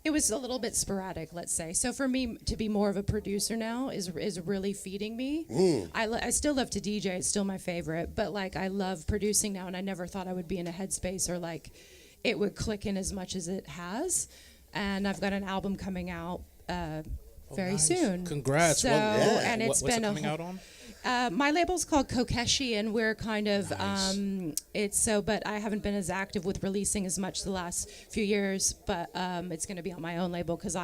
it was a little bit sporadic, let's say. So for me to be more of a producer now is really feeding me. I still love to DJ; it's still my favorite. But like I love producing now, and I never thought I would be in a headspace or like it would click in as much as it has. And I've got an album coming out very soon. Congrats! So, and it's what's been it coming out on? My label's called Kokeshi, and we're kind of but I haven't been as active with releasing as much the last few years. But it's going to be on my own label because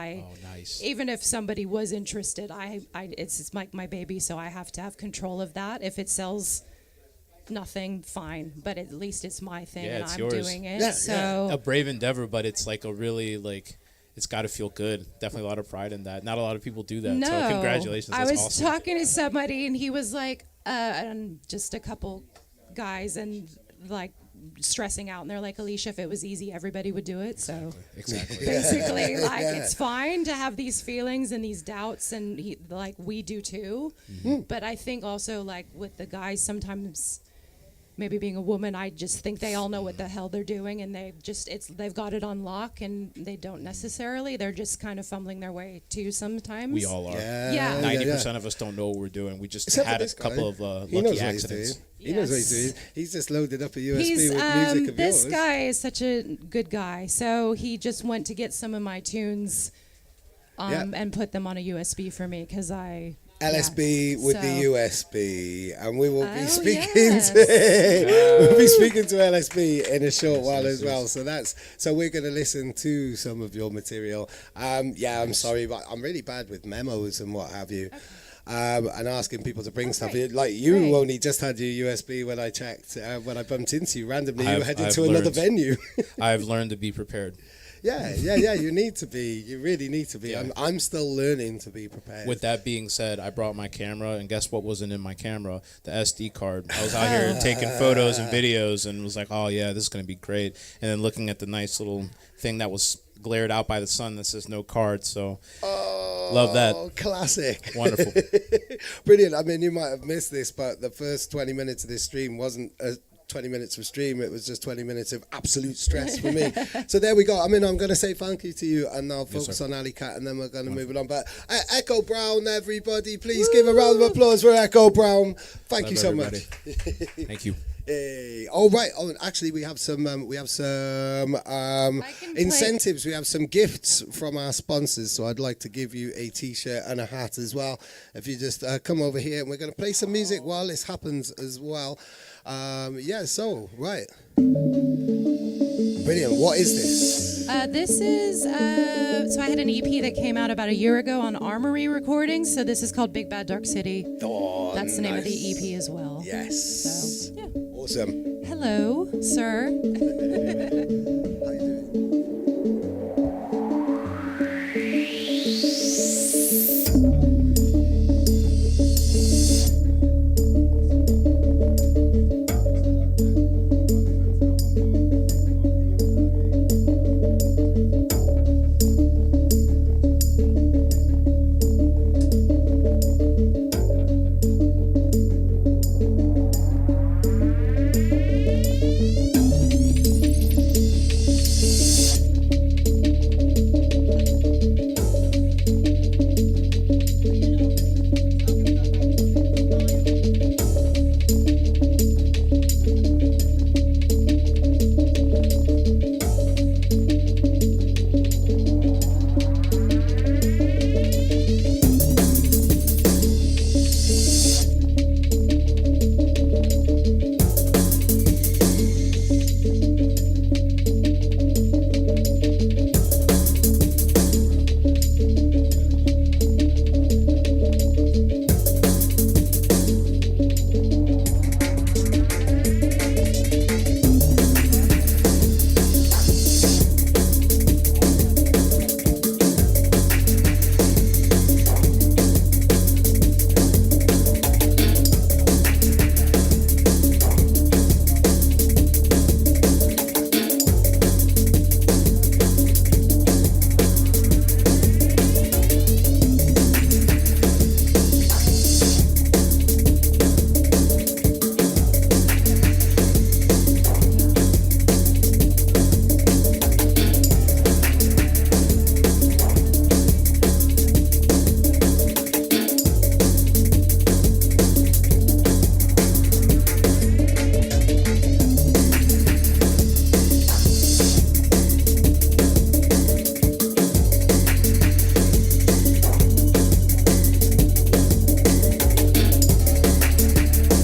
even if somebody was interested, it's like my baby, so I have to have control of that. If it sells nothing, fine, but at least it's my thing, and it's I'm yours. doing it. So a brave endeavor, but it's like a really like. It's got to feel good. Definitely a lot of pride in that. Not a lot of people do that. No. So congratulations. That's I was awesome. talking to somebody, and he was like, and just a couple guys, and like stressing out, and they're like, Alicia, if it was easy, everybody would do it. So Exactly. basically, like it's fine to have these feelings and these doubts, and like we do too. But I think also like with the guys, sometimes. Maybe being a woman, I just think they all know what the hell they're doing, and they've got it on lock, and they don't necessarily. They're just kind of fumbling their way too sometimes. We all are. Yeah. 90% of us don't know what we're doing. We just Except for had a this guy. couple of He knows lucky what he's doing. accidents. He knows what he's Yes. doing. He's just loaded up a USB He's with music of this yours. guy is such a good guy. So he just went to get some of my tunes and put them on a USB for me because LSB with the USB, and we will be speaking yes. we'll be speaking to LSB in a short while as well. So we're going to listen to some of your material. I'm sorry, but I'm really bad with memos and what have you. And asking people to bring stuff. Like you Great. only just had your USB when I checked, when I bumped into you randomly. You were headed I've to another learned. venue. I've learned to be prepared. Yeah. You need to be. You really need to be. Yeah. I'm still learning to be prepared. With that being said, I brought my camera, and guess what wasn't in my camera? The SD card. I was out here taking photos and videos, and was like, oh yeah, this is going to be great. And then looking at the nice little thing that was glared out by the sun that says no card. So love that. Classic. Wonderful. Brilliant. I mean, you might have missed this, but the first 20 minutes of this stream wasn't 20 minutes of stream. It was just 20 minutes of absolute stress for me. So there we go. I mean, I'm going to say thank you to you, and I'll focus on Alley Cat, and then we're going to move it on. But Echo Brown, everybody, please give a round of applause for Echo Brown. Thank you so everybody. much. Thank you. Hey. Oh right. Oh, and actually, we have some incentives. We have some gifts from our sponsors. So I'd like to give you a T-shirt and a hat as well. If you just come over here, and we're going to play some music while this happens as well. So right. Brilliant. What is this? This is so I had an EP that came out about a year ago on Armory Recordings. So this is called Big Bad Dark City. Oh, That's the name of nice. the EP as well. Yes. So yeah. Awesome. Hello, sir. How you doing?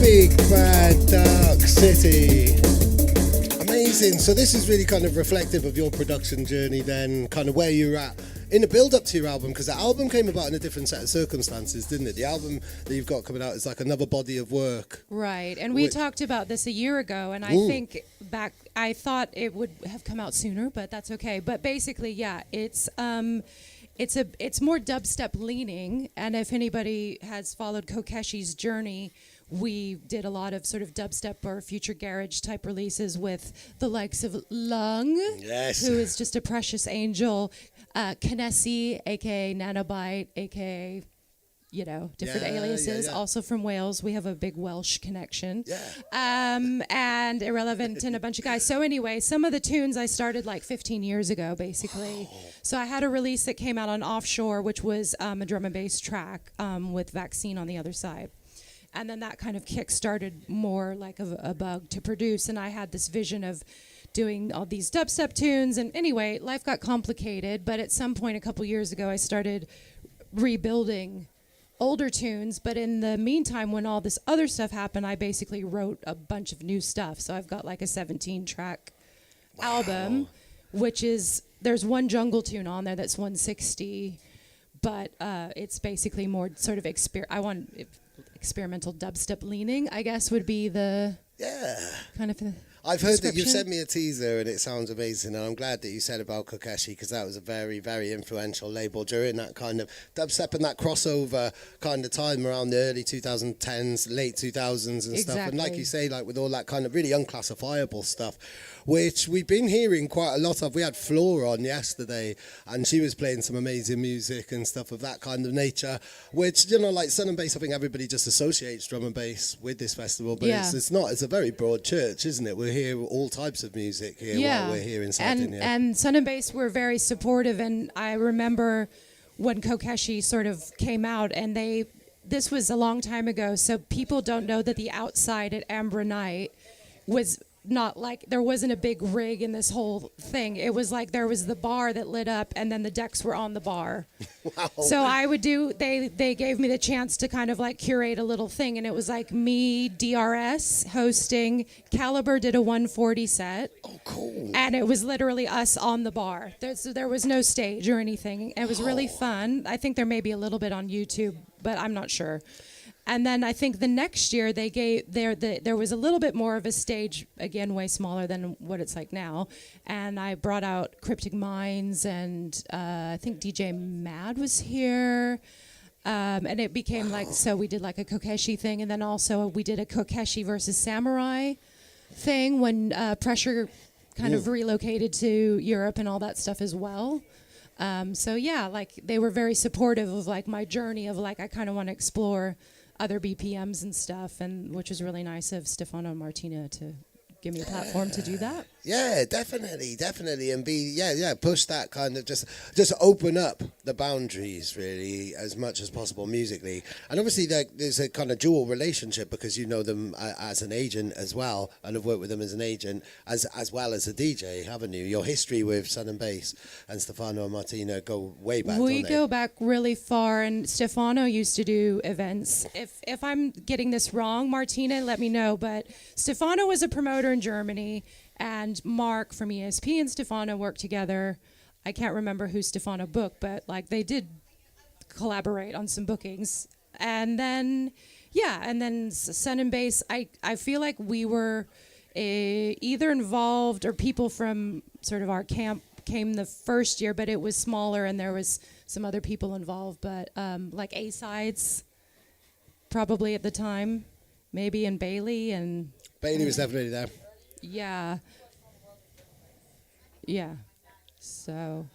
Big Bad Dark City. Amazing. So this is really kind of reflective of your production journey then, kind of where you're at in the build-up to your album, because the album came about in a different set of circumstances, didn't it? The album that you've got coming out is like another body of work. Right, and we talked about this a year ago, and I think I thought it would have come out sooner, but that's okay. But basically, yeah, it's more dubstep leaning, and if anybody has followed Kokeshi's journey, we did a lot of sort of dubstep or future garage type releases with the likes of Lung, yes, who is just a precious angel, Kinesi, aka Nanobite, aka different aliases, also from Wales. We have a big Welsh connection. And Irrelevant and a bunch of guys. So anyway, some of the tunes I started like 15 years ago, basically. Wow. So I had a release that came out on Offshore, which was a drum and bass track with Vaccine on the other side. And then that kind of kick-started more like a bug to produce. And I had this vision of doing all these dubstep tunes. And anyway, life got complicated. But at some point a couple years ago, I started rebuilding older tunes. But in the meantime, when all this other stuff happened, I basically wrote a bunch of new stuff. So I've got like a 17-track album, which is, there's one jungle tune on there that's 160. But it's basically more sort of experimental dubstep leaning, I guess, would be the kind of. I've heard that you've sent me a teaser and it sounds amazing, and I'm glad that you said about Kokeshi, because that was a very, very influential label during that kind of dubstep and that crossover kind of time around the early 2010s, late 2000s and stuff. And like you say, like with all that kind of really unclassifiable stuff, which we've been hearing quite a lot of. We had Flora on yesterday and she was playing some amazing music and stuff of that kind of nature, which, like Sun and Bass, I think everybody just associates drum and bass with this festival, but it's not. It's a very broad church, isn't it? We're hear all types of music here while we're here in Sardinia. And Sun and Bass were very supportive, and I remember when Kokeshi sort of came out, and this was a long time ago, so people don't know that the outside at Ambra Night was not like, there wasn't a big rig in this whole thing. It was like there was the bar that lit up and then the decks were on the bar. Wow. So I would they gave me the chance to kind of like curate a little thing, and it was like me, DRS hosting, Caliber did a 140 set. Oh, cool. And it was literally us on the bar. There was no stage or anything. It was really fun. I think there may be a little bit on YouTube, but I'm not sure. And then I think the next year they gave there was a little bit more of a stage, again way smaller than what it's like now, and I brought out Cryptic Minds, and I think DJ Mad was here, and it became like, so we did like a Kokeshi thing, and then also we did a Kokeshi versus Samurai thing when Pressure kind of relocated to Europe and all that stuff as well. So yeah, like they were very supportive of like my journey of like I kind of want to explore other BPMs and stuff, and which was really nice of Stefano and Martina to give me a platform to do that. Yeah, definitely, and push that kind of just open up the boundaries really as much as possible musically, and obviously there's a kind of dual relationship because you know them as an agent as well, and have worked with them as an agent as well as a DJ, haven't you? Your history with Sun and Bass and Stefano and Martina go way back. We go back really far, and Stefano used to do events. If I'm getting this wrong, Martina, let me know. But Stefano was a promoter in Germany, and Mark from ESP and Stefano worked together. I can't remember who Stefano booked, but like they did collaborate on some bookings. And then, Sun and Bass, I feel like we were either involved or people from sort of our camp came the first year, but it was smaller and there was some other people involved. But like A-Sides, probably at the time, maybe, and Bailey. And Bailey was definitely there. Yeah. So.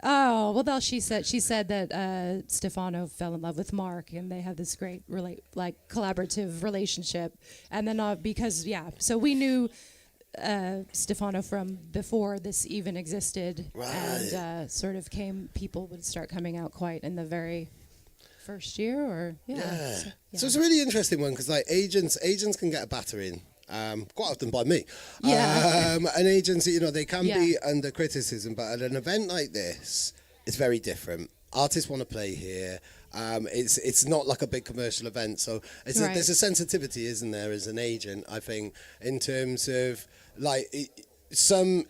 Oh well, she said that Stefano fell in love with Mark, and they have this great collaborative relationship. And then so we knew Stefano from before this even existed, right. And people would start coming out quite in the very first year, or So it's a really interesting one because like agents can get a battering quite often by me. And agents, they can be under criticism, but at an event like this, it's very different. Artists want to play here. It's not like a big commercial event, so there's a sensitivity, isn't there, as an agent? I think in terms of some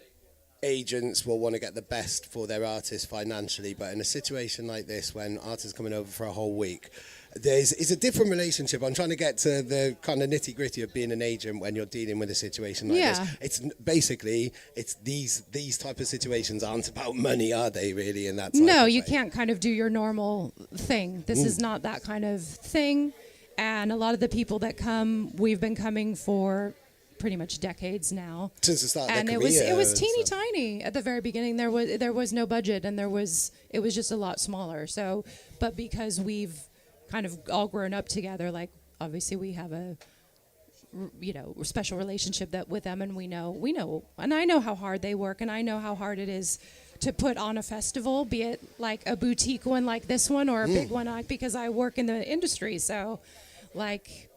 agents will want to get the best for their artists financially, but in a situation like this, when artists are coming over for a whole week, it's a different relationship. I'm trying to get to the kind of nitty gritty of being an agent when you're dealing with a situation like this. It's basically these type of situations aren't about money, are they? Really, and that's no, you can't kind of do your normal thing. This is not that kind of thing, and a lot of the people that come, we've been coming for pretty much decades now since the start of and their it was teeny tiny at the very beginning. There was no budget, and it was just a lot smaller. So, but because we've kind of all grown up together, like obviously we have a special relationship with them, and we know, and I know how hard they work, and I know how hard it is to put on a festival, be it like a boutique one like this one or a big one, because I work in the industry. So like,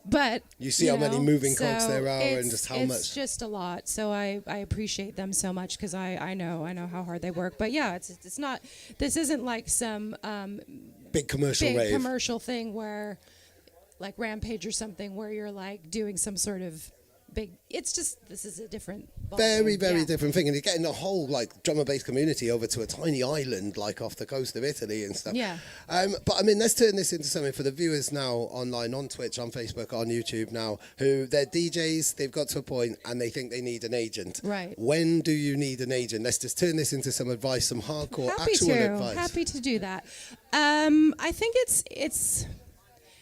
but you see how many moving cogs there are, and just how much. It's just a lot. So I appreciate them so much because I know how hard they work. But yeah, it's not. This isn't like some big commercial thing where, like Rampage or something, where you're like doing some sort of big. It's just, this is a different very different thing, and you're getting the whole like drum and bass community over to a tiny island like off the coast of Italy and stuff. But I mean, let's turn this into something for the viewers now online, on Twitch, on Facebook, on YouTube now, who they're DJs, they've got to a point and they think they need an agent. Right. When do you need an agent? Let's just turn this into some advice, some hardcore advice. Happy to do that. I think it's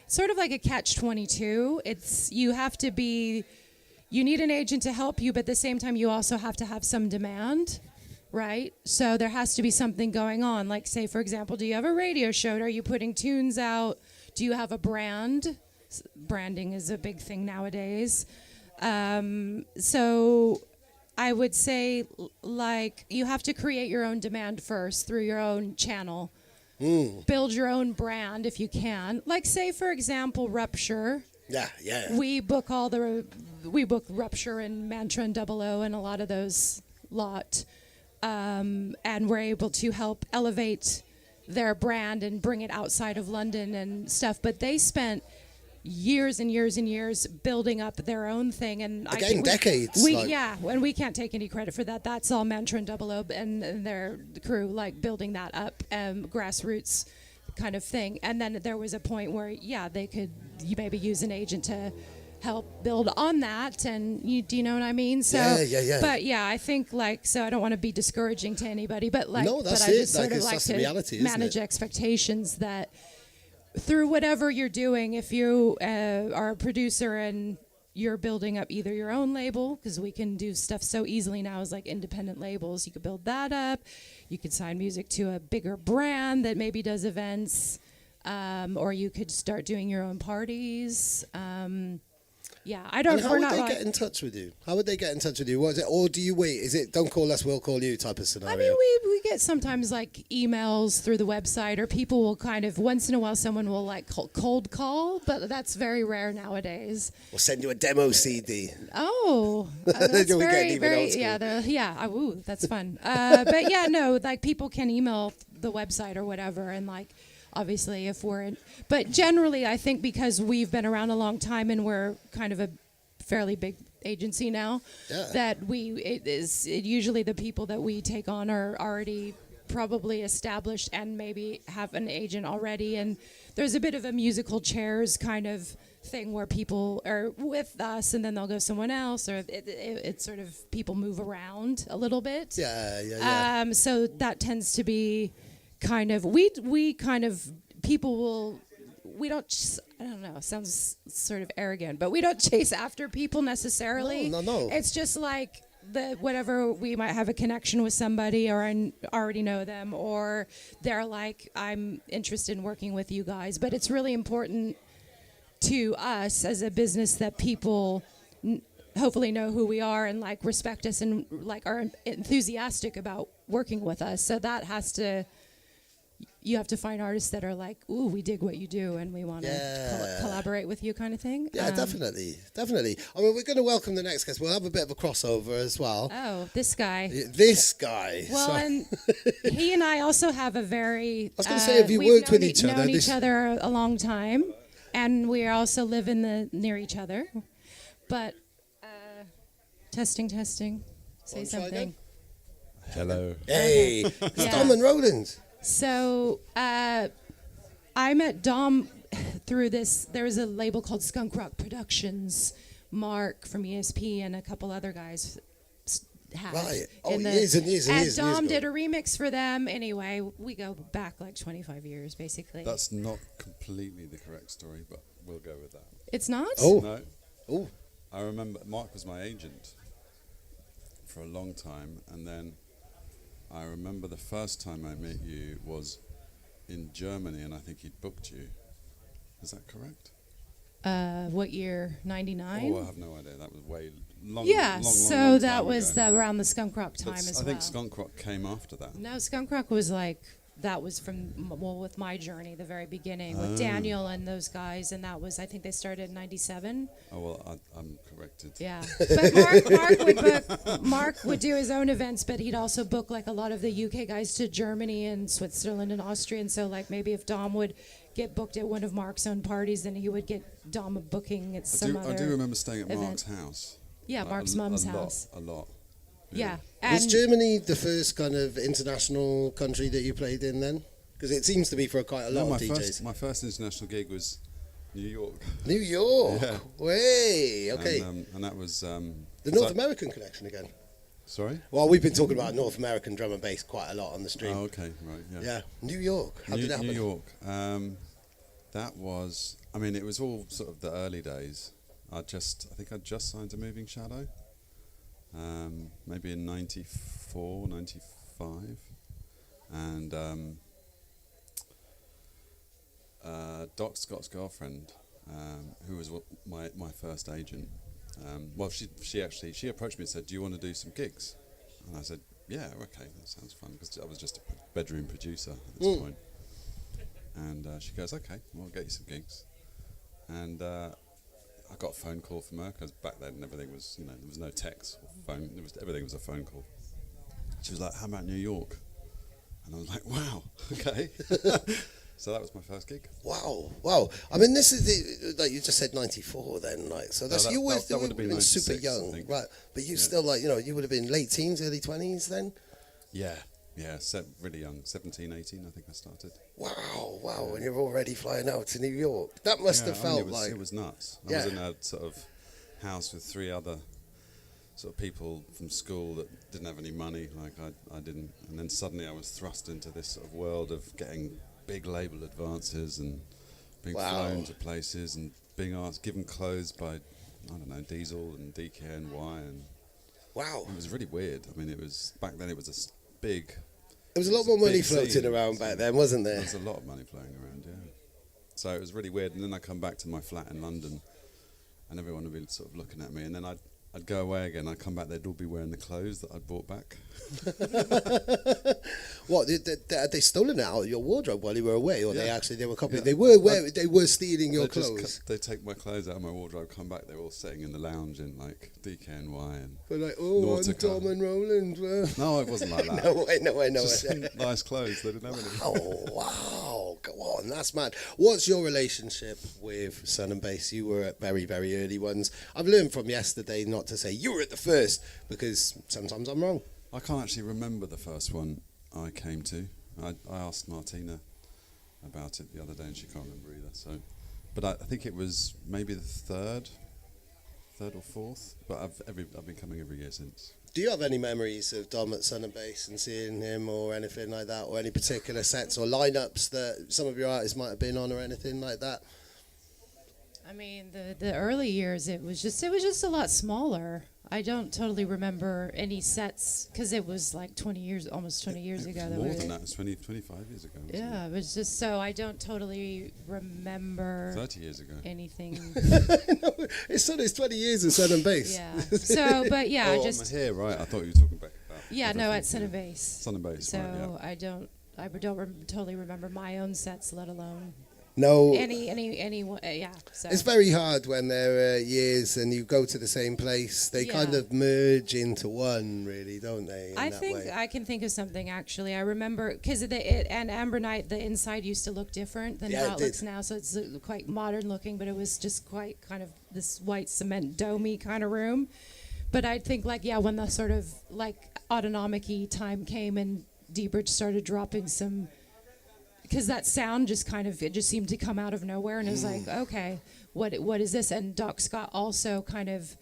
sort of like a catch-22. You need an agent to help you, but at the same time, you also have to have some demand, right? So there has to be something going on. Like, say, for example, do you have a radio show? Are you putting tunes out? Do you have a brand? Branding is a big thing nowadays. So I would say, like, you have to create your own demand first through your own channel. Build your own brand if you can. Like, say, for example, Rupture. Yeah. We book Rupture and Mantra and Double O and a lot of those lot, and we're able to help elevate their brand and bring it outside of London and stuff. But they spent years and years and years building up their own thing, and Again, decades. And we can't take any credit for that. That's all Mantra and Double O and their crew, like building that up, grassroots kind of thing. And then there was a point where they could maybe use an agent to help build on that, and do you know what I mean? So yeah. But I think so I don't want to be discouraging to anybody, but no, that's but I it. just sort of like that's to the reality, manage expectations that through whatever you're doing, if you are a producer and you're building up either your own label, because we can do stuff so easily now as like independent labels, you could build that up, you could sign music to a bigger brand that maybe does events, or you could start doing your own parties. I don't. And how would they get in touch with you? How would they get in touch with you? What is it? Or do you wait? Is it don't call us, we'll call you type of scenario? I mean, we get sometimes like emails through the website, or people will kind of once in a while someone will like cold call, but that's very rare nowadays. We'll send you a demo CD. Oh, that's You'll be getting very even old school. ooh, that's fun. But no, like people can email the website or whatever, and like. Obviously, if we're in, but generally, I think because we've been around a long time and we're kind of a fairly big agency now, that usually the people that we take on are already probably established and maybe have an agent already. And there's a bit of a musical chairs kind of thing where people are with us and then they'll go someone else, or it's sort of people move around a little bit. So that tends to be. Kind of, we kind of people will. We don't. I don't know. Sounds sort of arrogant, but we don't chase after people necessarily. No. It's just like whatever we might have a connection with somebody, or I already know them, or they're like, I'm interested in working with you guys. But it's really important to us as a business that people. Hopefully know who we are and like respect us and like are enthusiastic about working with us. So that has to. You have to find artists that are like, ooh, we dig what you do and we want to collaborate with you kind of thing. Yeah, definitely. I mean, we're going to welcome the next guest. We'll have a bit of a crossover as well. Oh, this guy. Well, and he and I also have a very... I was going to say, have you worked with each other? We've known each other a long time, and we also live near each other. But, testing. Say something. Hello. Hey, it's Dom and Roland. So I met Dom through this. There was a label called Skunk Rock Productions. Mark from ESP and a couple other guys had. Right. Oh, years and years. And Dom did a remix for them. Anyway, we go back like 25 years, basically. That's not completely the correct story, but we'll go with that. It's not? Oh. No. Oh. I remember Mark was my agent for a long time, and then I remember the first time I met you was in Germany, and I think he'd booked you. Is that correct? What year? 99? Oh, I have no idea. That was way long. Yeah, long that time was ago. around the Skunk Rock time as well. I think Skunk Rock came after that. No, Skunk Rock was like, that was with my journey, the very beginning, with Daniel and those guys, and that was, I think they started in 97. Oh, well, I'm corrected. Yeah. But Mark would do his own events, but he'd also book like a lot of the UK guys to Germany and Switzerland and Austria, and so like maybe if Dom would get booked at one of Mark's own parties, then he would get Dom a booking at some other I do remember staying at event. Mark's house. Yeah, Like Mark's mum's house. A lot. Yeah. Was And Germany the first kind of international country that you played in then? Because it seems to be for quite a lot of DJs. My first international gig was New York. New York. Yeah. Way. Okay. And that was the North American connection again. Sorry. Well, we've been talking about North American drum and bass quite a lot on the stream. Oh, okay, right. Yeah. Yeah. New York. How did that happen? New York. That was. I mean, it was all sort of the early days. I think I just signed to Moving Shadow. Maybe in 94, 95. And Doc Scott's girlfriend, who was my first agent, well, she approached me and said, "Do you want to do some gigs?" And I said, "Yeah, okay, that sounds fun," because I was just a bedroom producer at this point. And she goes, "Okay, well, I'll get you some gigs." And I got a phone call from her, because back then everything was, there was no text or phone. Everything was a phone call. She was like, "How about New York?" And I was like, "Wow, okay." So that was my first gig. Wow. I mean, this is like you just said 94 then, like, so that's, No, that you would have been super 96, I young, think. right? But you Yeah. still like, you know, you would have been late teens, early 20s then? Yeah, really young, 17, 18, I think I started. Wow, and you're already flying out to New York. That must have felt like... It was nuts. I Yeah. was in a sort of house with 3 other sort of people from school that didn't have any money, like I didn't. And then suddenly I was thrust into this sort of world of getting big label advances and being flown to places and being asked, given clothes by, I don't know, Diesel and DKNY, and Wow. it was really weird. I mean, it was, back then it was a big... There was a lot more money big floating scene. around back then, wasn't there? There was a lot of money flowing around, yeah. So it was really weird. And then I come back to my flat in London, and everyone would be sort of looking at me. And then I'd go away again. I'd come back. They'd all be wearing the clothes that I'd brought back. What? Had they stolen it out of your wardrobe while you were away, or they were copying? Yeah. They were stealing your clothes. They take my clothes out of my wardrobe, come back. They're all sitting in the lounge in like DKNY and They're like, oh, I'm Nautica. Dom and Roland. No, it wasn't like that. No way. Just nice clothes. They didn't have any. Oh, wow. Go on, that's mad. What's your relationship with Sun and Bass? You were at very, very early ones. I've learned from yesterday not to say you were at the first, because sometimes I'm wrong. I can't actually remember the first one I came to. I asked Martina about it the other day, and she can't remember either. So, but I think it was maybe the third or fourth. But I've been coming every year since. Do you have any memories of Dom at Sun and Bass and seeing him or anything like that, or any particular sets or lineups that some of your artists might have been on or anything like that? I mean, the early years, it was just a lot smaller. I don't totally remember any sets because it was like almost 20 years ago. More than that, it was 25 years ago. wasn't Yeah, it was just so I don't totally remember 30 years ago. anything. It's 20 years of Sun and Bass. Yeah. So, but yeah, I Oh, just I'm here, right? I thought you were talking about. yeah, no, everything, at Sun and yeah. Bass. Sun and Bass. So right, yeah. I don't totally remember my own sets, let alone No. any yeah. So It's very hard when there are years and you go to the same place. They kind Yeah. of merge into one, really, don't they? I think I can think of something actually. I remember because and Amber Night, the inside used to look different than Yeah, how it it looks did. now. So it's quite modern looking, but it was just quite kind of this white cement domey kind of room. But I think when the sort of like autonomic-y time came and D-Bridge started dropping some, because that sound just seemed to come out of nowhere, and it was like, okay, what is this? And Doc Scott also kind of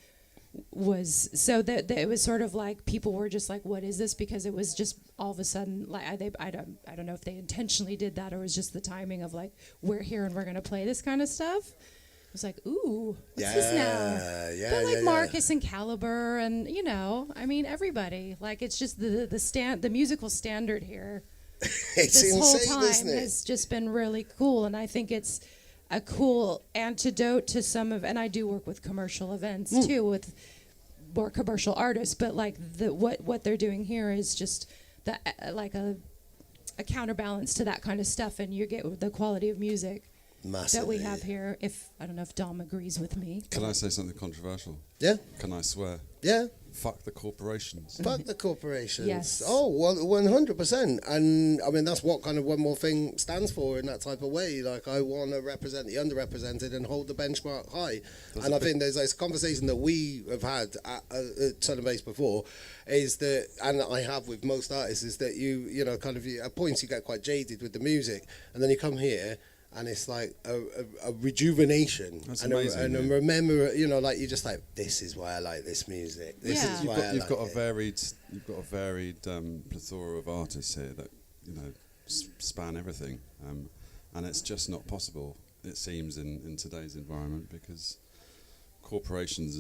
was, so that it was sort of like people were just like, what is this? Because it was just all of a sudden like I don't know if they intentionally did that or it was just the timing of like, we're here and we're gonna play this kind of stuff. It was like, ooh, what's this now? But like Marcus and Caliber and I mean everybody, like it's just the musical standard here. it's This whole insane, time isn't it? has just been really cool, and I think it's a cool antidote to some of, and I do work with commercial events too, with more commercial artists, but like what they're doing here is just like a counterbalance to that kind of stuff, and you get the quality of music that we have here. If I don't know if Dom agrees with me. Can I say something controversial? Yeah, Can I swear? yeah. Fuck the corporations. Fuck the corporations. Yes. Oh, well, 100%. And I mean, that's what kind of One More Thing stands for in that type of way. Like, I want to represent the underrepresented and hold the benchmark high. And I think there's this conversation that we have had at Sun and Bass before, is that, and I have with most artists, is that at points you get quite jaded with the music, and then you come here, and it's like a rejuvenation. That's and amazing, and yeah. remember, like you're just like, this is why I like this music. This Yeah. is why You've got I like it. You've got a varied plethora of artists here that span everything, and it's just not possible. It seems in today's environment because corporations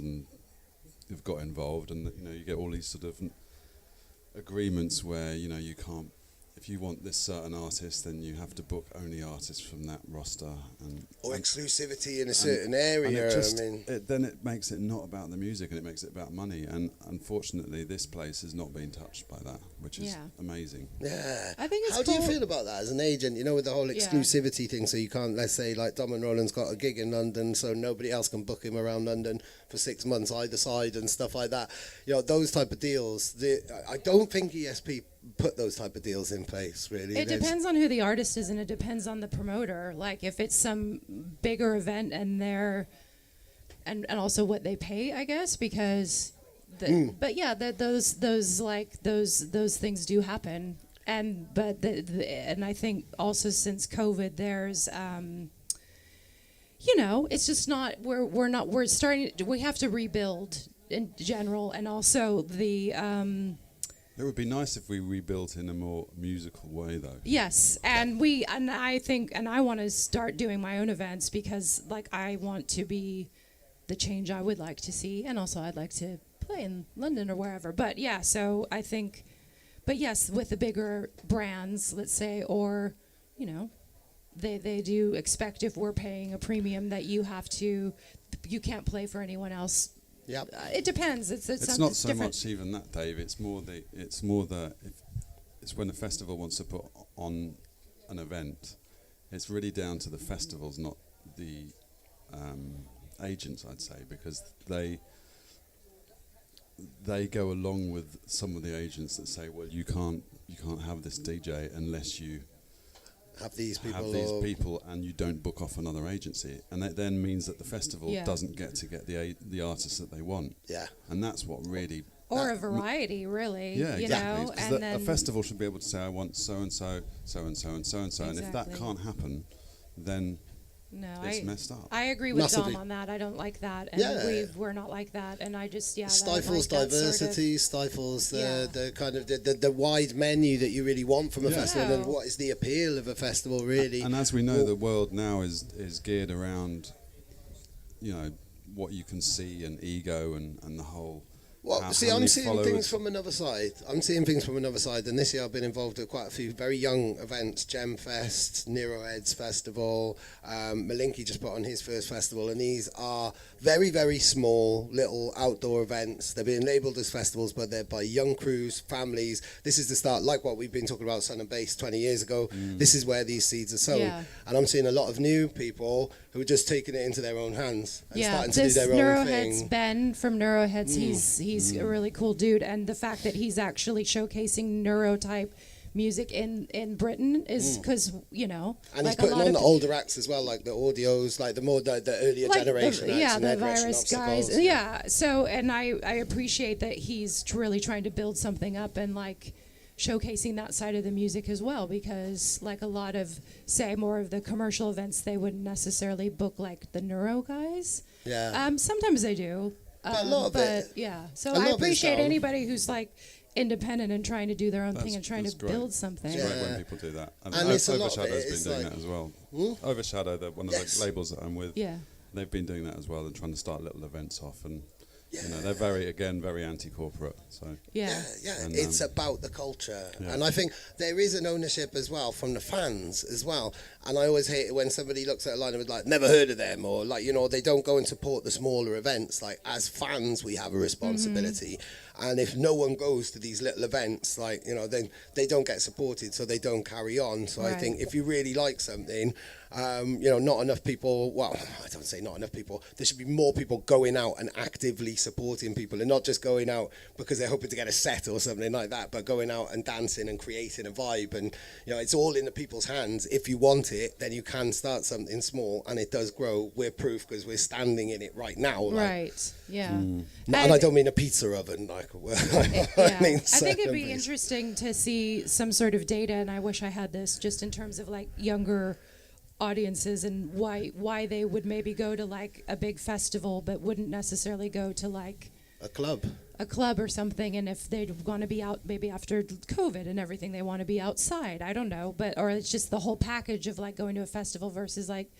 have got involved, and you get all these sort of agreements where you can't. If you want this certain artist, then you have to book only artists from that roster, Or exclusivity in a certain area. Then it makes it not about the music, and it makes it about money. And unfortunately, this place is not being touched by that, which is amazing. Yeah. I think it's How do you cool. feel about that as an agent? With the whole exclusivity thing, so you can't, let's say, like Dom and Roland's got a gig in London, so nobody else can book him around London for 6 months either side and stuff like that. Those type of deals. I don't think ESP put those type of deals in place, really. It depends on who the artist is, and it depends on the promoter. Like if it's some bigger event and they're and also what they pay, I guess, because but yeah, those things do happen. And and I think also since COVID, there's it's just not we're starting. We have to rebuild in general, and also the. It would be nice if we rebuilt in a more musical way, though. Yes, and I think I want to start doing my own events because like I want to be the change I would like to see, and also I'd like to play in London or wherever. But yeah, so I think, but yes, with the bigger brands, let's say, or they do expect if we're paying a premium that you can't play for anyone else. Yeah, it depends. It's not so different. much even that, Dave. It's when a festival wants to put on an event, it's really down to the festivals, not the agents, I'd say, because they go along with some of the agents that say, well, you can't have this DJ unless you have these people and you don't book off another agency, and that then means that the festival doesn't get the artists that they want. Yeah, and that's what really a variety, really. Yeah, exactly. And then a festival should be able to say, I want so and so, so and so, and so and so, and if that can't happen, then it's messed up. I agree with Dom on that. I don't like that, and we're not like that, and I just stifles diversity, stifles the kind of the wide menu that you really want from a festival, and what is the appeal of a festival, really. And as we know, the world now is geared around, what you can see and ego and the whole. Well, I'm seeing things from another side. And this year I've been involved with quite a few very young events, Gem Fest, Neroheads Festival. Malinky just put on his first festival, and these are very, very small little outdoor events. They're being labelled as festivals, but they're by young crews, families. This is the start, like what we've been talking about Sun and Bass 20 years ago. This is where these seeds are sown. Yeah. And I'm seeing a lot of new people who are just taking it into their own hands and starting to do their own thing. Ben from Neuroheads, he's a really cool dude, and the fact that he's actually showcasing neuro type music in Britain is because and he's putting on the older acts as well, like the audios, like the earlier generation acts, the virus guys, so and I appreciate that he's really trying to build something up and like showcasing that side of the music as well, because like a lot of more of the commercial events, they wouldn't necessarily book like the neuro guys. Sometimes they do. But a lot of it. Yeah. So I appreciate anybody who's like independent and trying to do their own thing and trying to build something. It's great when people do that. And Overshadow's been doing that as well. Overshadow, one of the labels that I'm with, they've been doing that as well and trying to start little events off, and they're very anti-corporate. So and, it's about the culture, and I think there is an ownership as well from the fans as well. And I always hate it when somebody looks at a line and like, never heard of them, or like they don't go and support the smaller events. Like as fans, we have a responsibility. And if no one goes to these little events, then they don't get supported, so they don't carry on. So I think if you really like something, not enough people, well, I don't say not enough people, there should be more people going out and actively supporting people, and not just going out because they're hoping to get a set or something like that, but going out and dancing and creating a vibe. And, it's all in the people's hands. If you want it, then you can start something small, and it does grow. We're proof because we're standing in it right now. And I don't mean a pizza oven, I think it'd be interesting to see some sort of data, and I wish I had this, just in terms of like younger audiences and why they would maybe go to like a big festival but wouldn't necessarily go to like a club or something, and if they'd want to be out maybe after COVID and everything, they want to be outside, I don't know, or it's just the whole package of like going to a festival versus like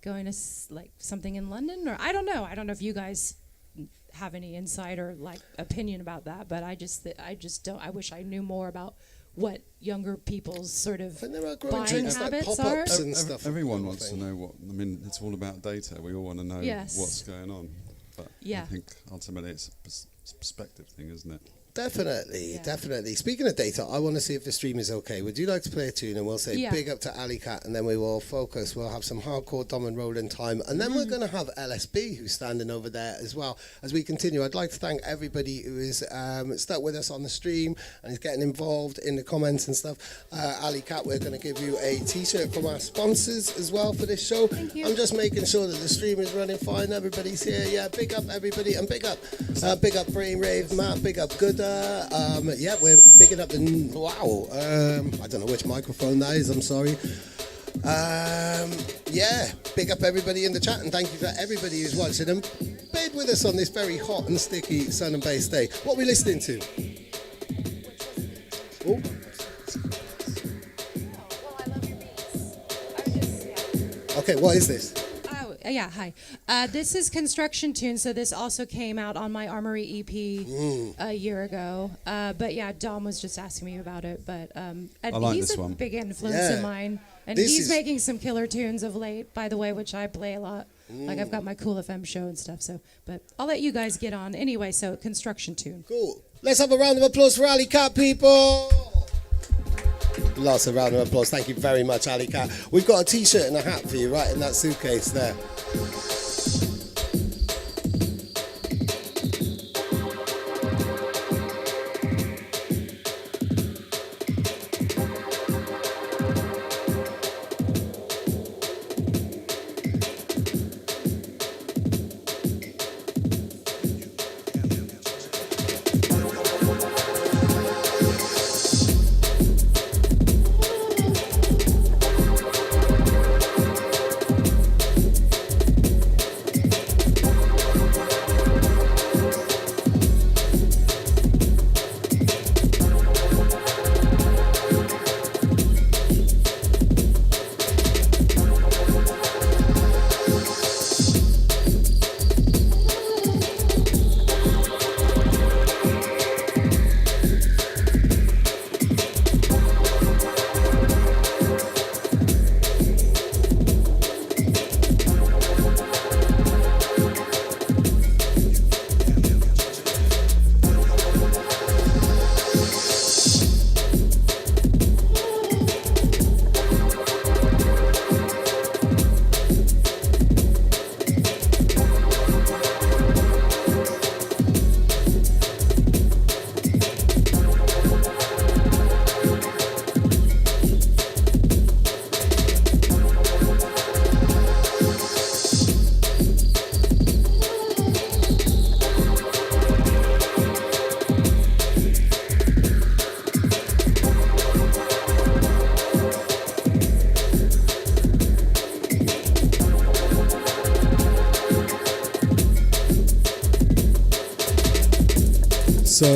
going to like something in London, or I don't know if you guys have any insight or like opinion about that, but I just don't. I wish I knew more about what younger people's sort of buying habits are. And stuff. Everyone wants to know what. I mean, it's all about data. We all want to know what's going on. But I think ultimately it's a perspective thing, isn't it? Definitely, Yeah. definitely. Speaking of data, I want to see if the stream is okay. Would you like to play a tune? And we'll say Yeah. big up to Ali Cat, and then we will focus. We'll have some hardcore Dom and Roland time, and then we're going to have LSB, who's standing over there as well. As we continue, I'd like to thank everybody who is stuck with us on the stream and is getting involved in the comments and stuff. Ali Cat, we're going to give you a T-shirt from our sponsors as well for this show. Thank you. I'm just making sure that the stream is running fine. Everybody's here. Yeah, big up everybody, and big up Brainrave Matt, big up Gooder. Yeah, we're bigging up the wow. I don't know which microphone that is. I'm sorry. Yeah, big up everybody in the chat, and thank you for everybody who's watching and stayed with us on this very hot and sticky Sun and Bass day. What are we listening to? Oh. Okay, what is this? Yeah, hi. This is Construction Tune, so this also came out on my Armory EP a year ago. But yeah, Dom was just asking me about it. But and I like he's this a one. big influence Yeah. of mine. And This he's is- making some killer tunes of late, by the way, which I play a lot. Like I've got my Cool FM show and stuff. So, but I'll let you guys get on anyway. So, Construction Tune. Cool. Let's have a round of applause for Ali Cat, people. Lots of round of applause. Thank you very much, Ali Cat. We've got a T-shirt and a hat for you right in that suitcase there. So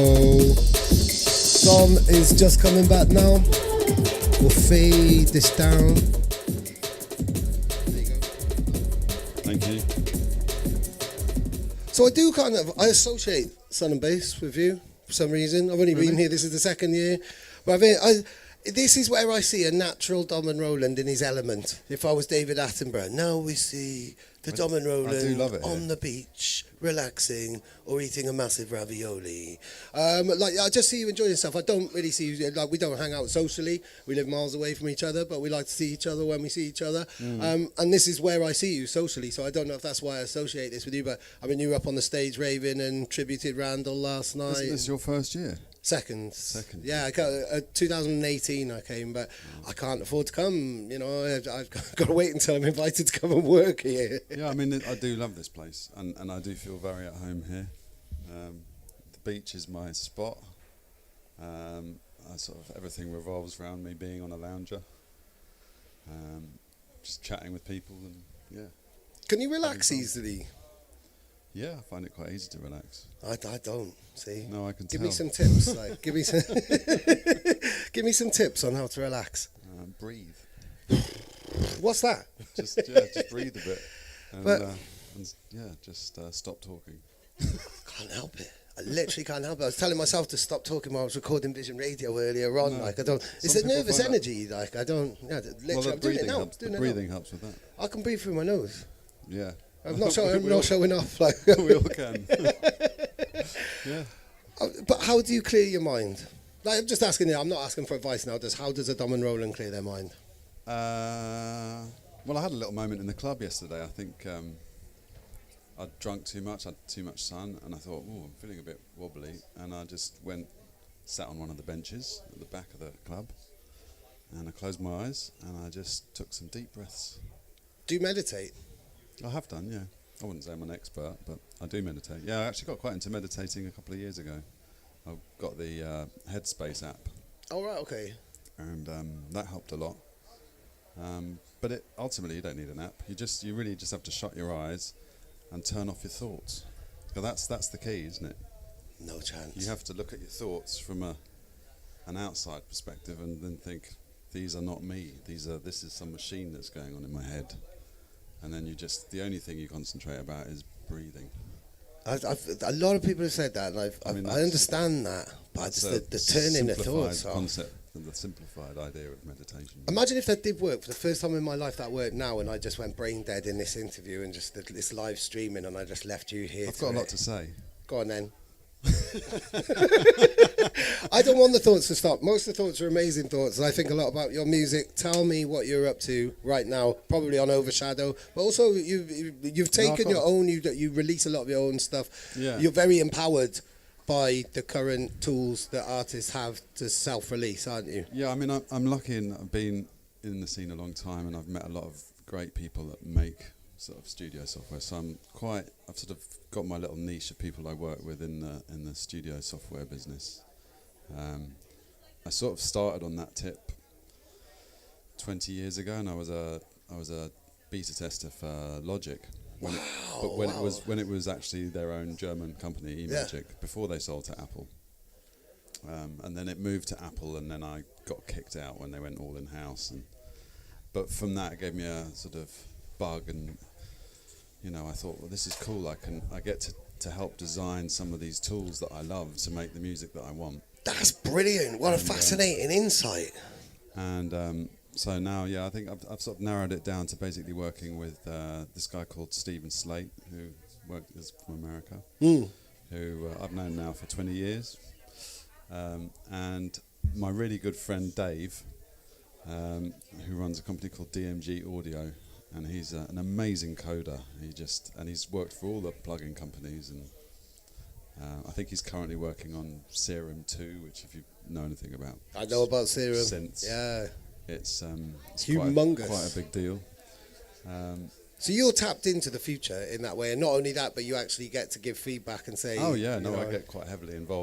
Dom is just coming back now. We'll fade this down. There you go. Thank you. So I associate Sun and Bass with you for some reason. I've only been here, this is the second year. But this is where I see a natural Dom and Roland in his element. If I was David Attenborough, now we see the Dom and Roland do love it on here. the beach, relaxing or eating a massive ravioli. I just see you enjoying yourself. I don't really see you, we don't hang out socially. We live miles away from each other, but we like to see each other when we see each other. And this is where I see you socially, so I don't know if that's why I associate this with you, but I mean, you were up on the stage raving and tributed Randall last night. Isn't this your first year? Second. Second. Yeah, 2018 I came, but I can't afford to come. You know, I've got to wait until I'm invited to come and work here. Yeah, I mean, I do love this place, and I do feel very at home here. The beach is my spot. Everything revolves around me being on a lounger, just chatting with people, and yeah. Can you relax easily? Yeah, I find it quite easy to relax. I don't. See? No, I can Give tell. me some tips. Give me some. Give me some tips on how to relax. Breathe. What's that? Just breathe a bit, and just stop talking. Can't help it. I literally can't help it. I was telling myself to stop talking while I was recording Vision Radio earlier on. No, I don't. It's a some people nervous find that- energy. I don't. Yeah, literally, Well, the I'm doing it breathing now. helps. Doing The it now. breathing helps with that. I can breathe through my nose. Yeah. I'm not showing off. We all can. Yeah. But how do you clear your mind? Like, I'm just asking you. I'm not asking for advice now. How does a Dom and Roland clear their mind? Well, I had a little moment in the club yesterday. I think I'd drunk too much, had too much sun, and I thought, oh, I'm feeling a bit wobbly. And I just sat on one of the benches at the back of the club, and I closed my eyes, and I just took some deep breaths. Do you meditate? I have done, yeah. I wouldn't say I'm an expert, but I do meditate. Yeah, I actually got quite into meditating a couple of years ago. I got the Headspace app. Oh, right, okay. And that helped a lot. But ultimately, you don't need an app. You really just have to shut your eyes and turn off your thoughts. Because that's the key, isn't it? No chance. You have to look at your thoughts from an outside perspective and then think, these are not me. This is some machine that's going on in my head. And then the only thing you concentrate about is breathing. A lot of people have said that, and I understand that, but just the turning the thoughts off. Concept, the simplified idea of meditation. Imagine if that did work. For the first time in my life, that worked now, and I just went brain dead in this interview and just this live streaming, and I just left you here. I've got a lot to say. Go on then. I don't want the thoughts to stop. Most of the thoughts are amazing thoughts, and I think a lot about your music. Tell me what you're up to right now, probably on Overshadow, but also you've taken your own. You release a lot of your own stuff. Yeah. You're very empowered by the current tools that artists have to self-release, aren't you? Yeah, I mean, I'm lucky and I've been in the scene a long time, and I've met a lot of great people that make sort of studio software. So I've sort of got my little niche of people I work with in the studio software business. I sort of started on that tip 20 years ago, and I was a beta tester for Logic. When it was actually their own German company, eMagic, before they sold to Apple. And then it moved to Apple, and then I got kicked out when they went all in-house. But from that, it gave me a sort of bug, and I thought, well, this is cool. I get to help design some of these tools that I love to make the music that I want. That's brilliant. What a fascinating insight. And so now, I think I've sort of narrowed it down to basically working with this guy called Stephen Slate, who is from America, who I've known now for 20 years. And my really good friend Dave, who runs a company called DMG Audio, and he's an amazing coder. He's worked for all the plugin companies, and I think he's currently working on Serum 2, which, if you know anything about, I know about Serum. Synths, yeah, it's humongous, quite a big deal. So you're tapped into the future in that way, and not only that, but you actually get to give feedback and say, I get quite heavily involved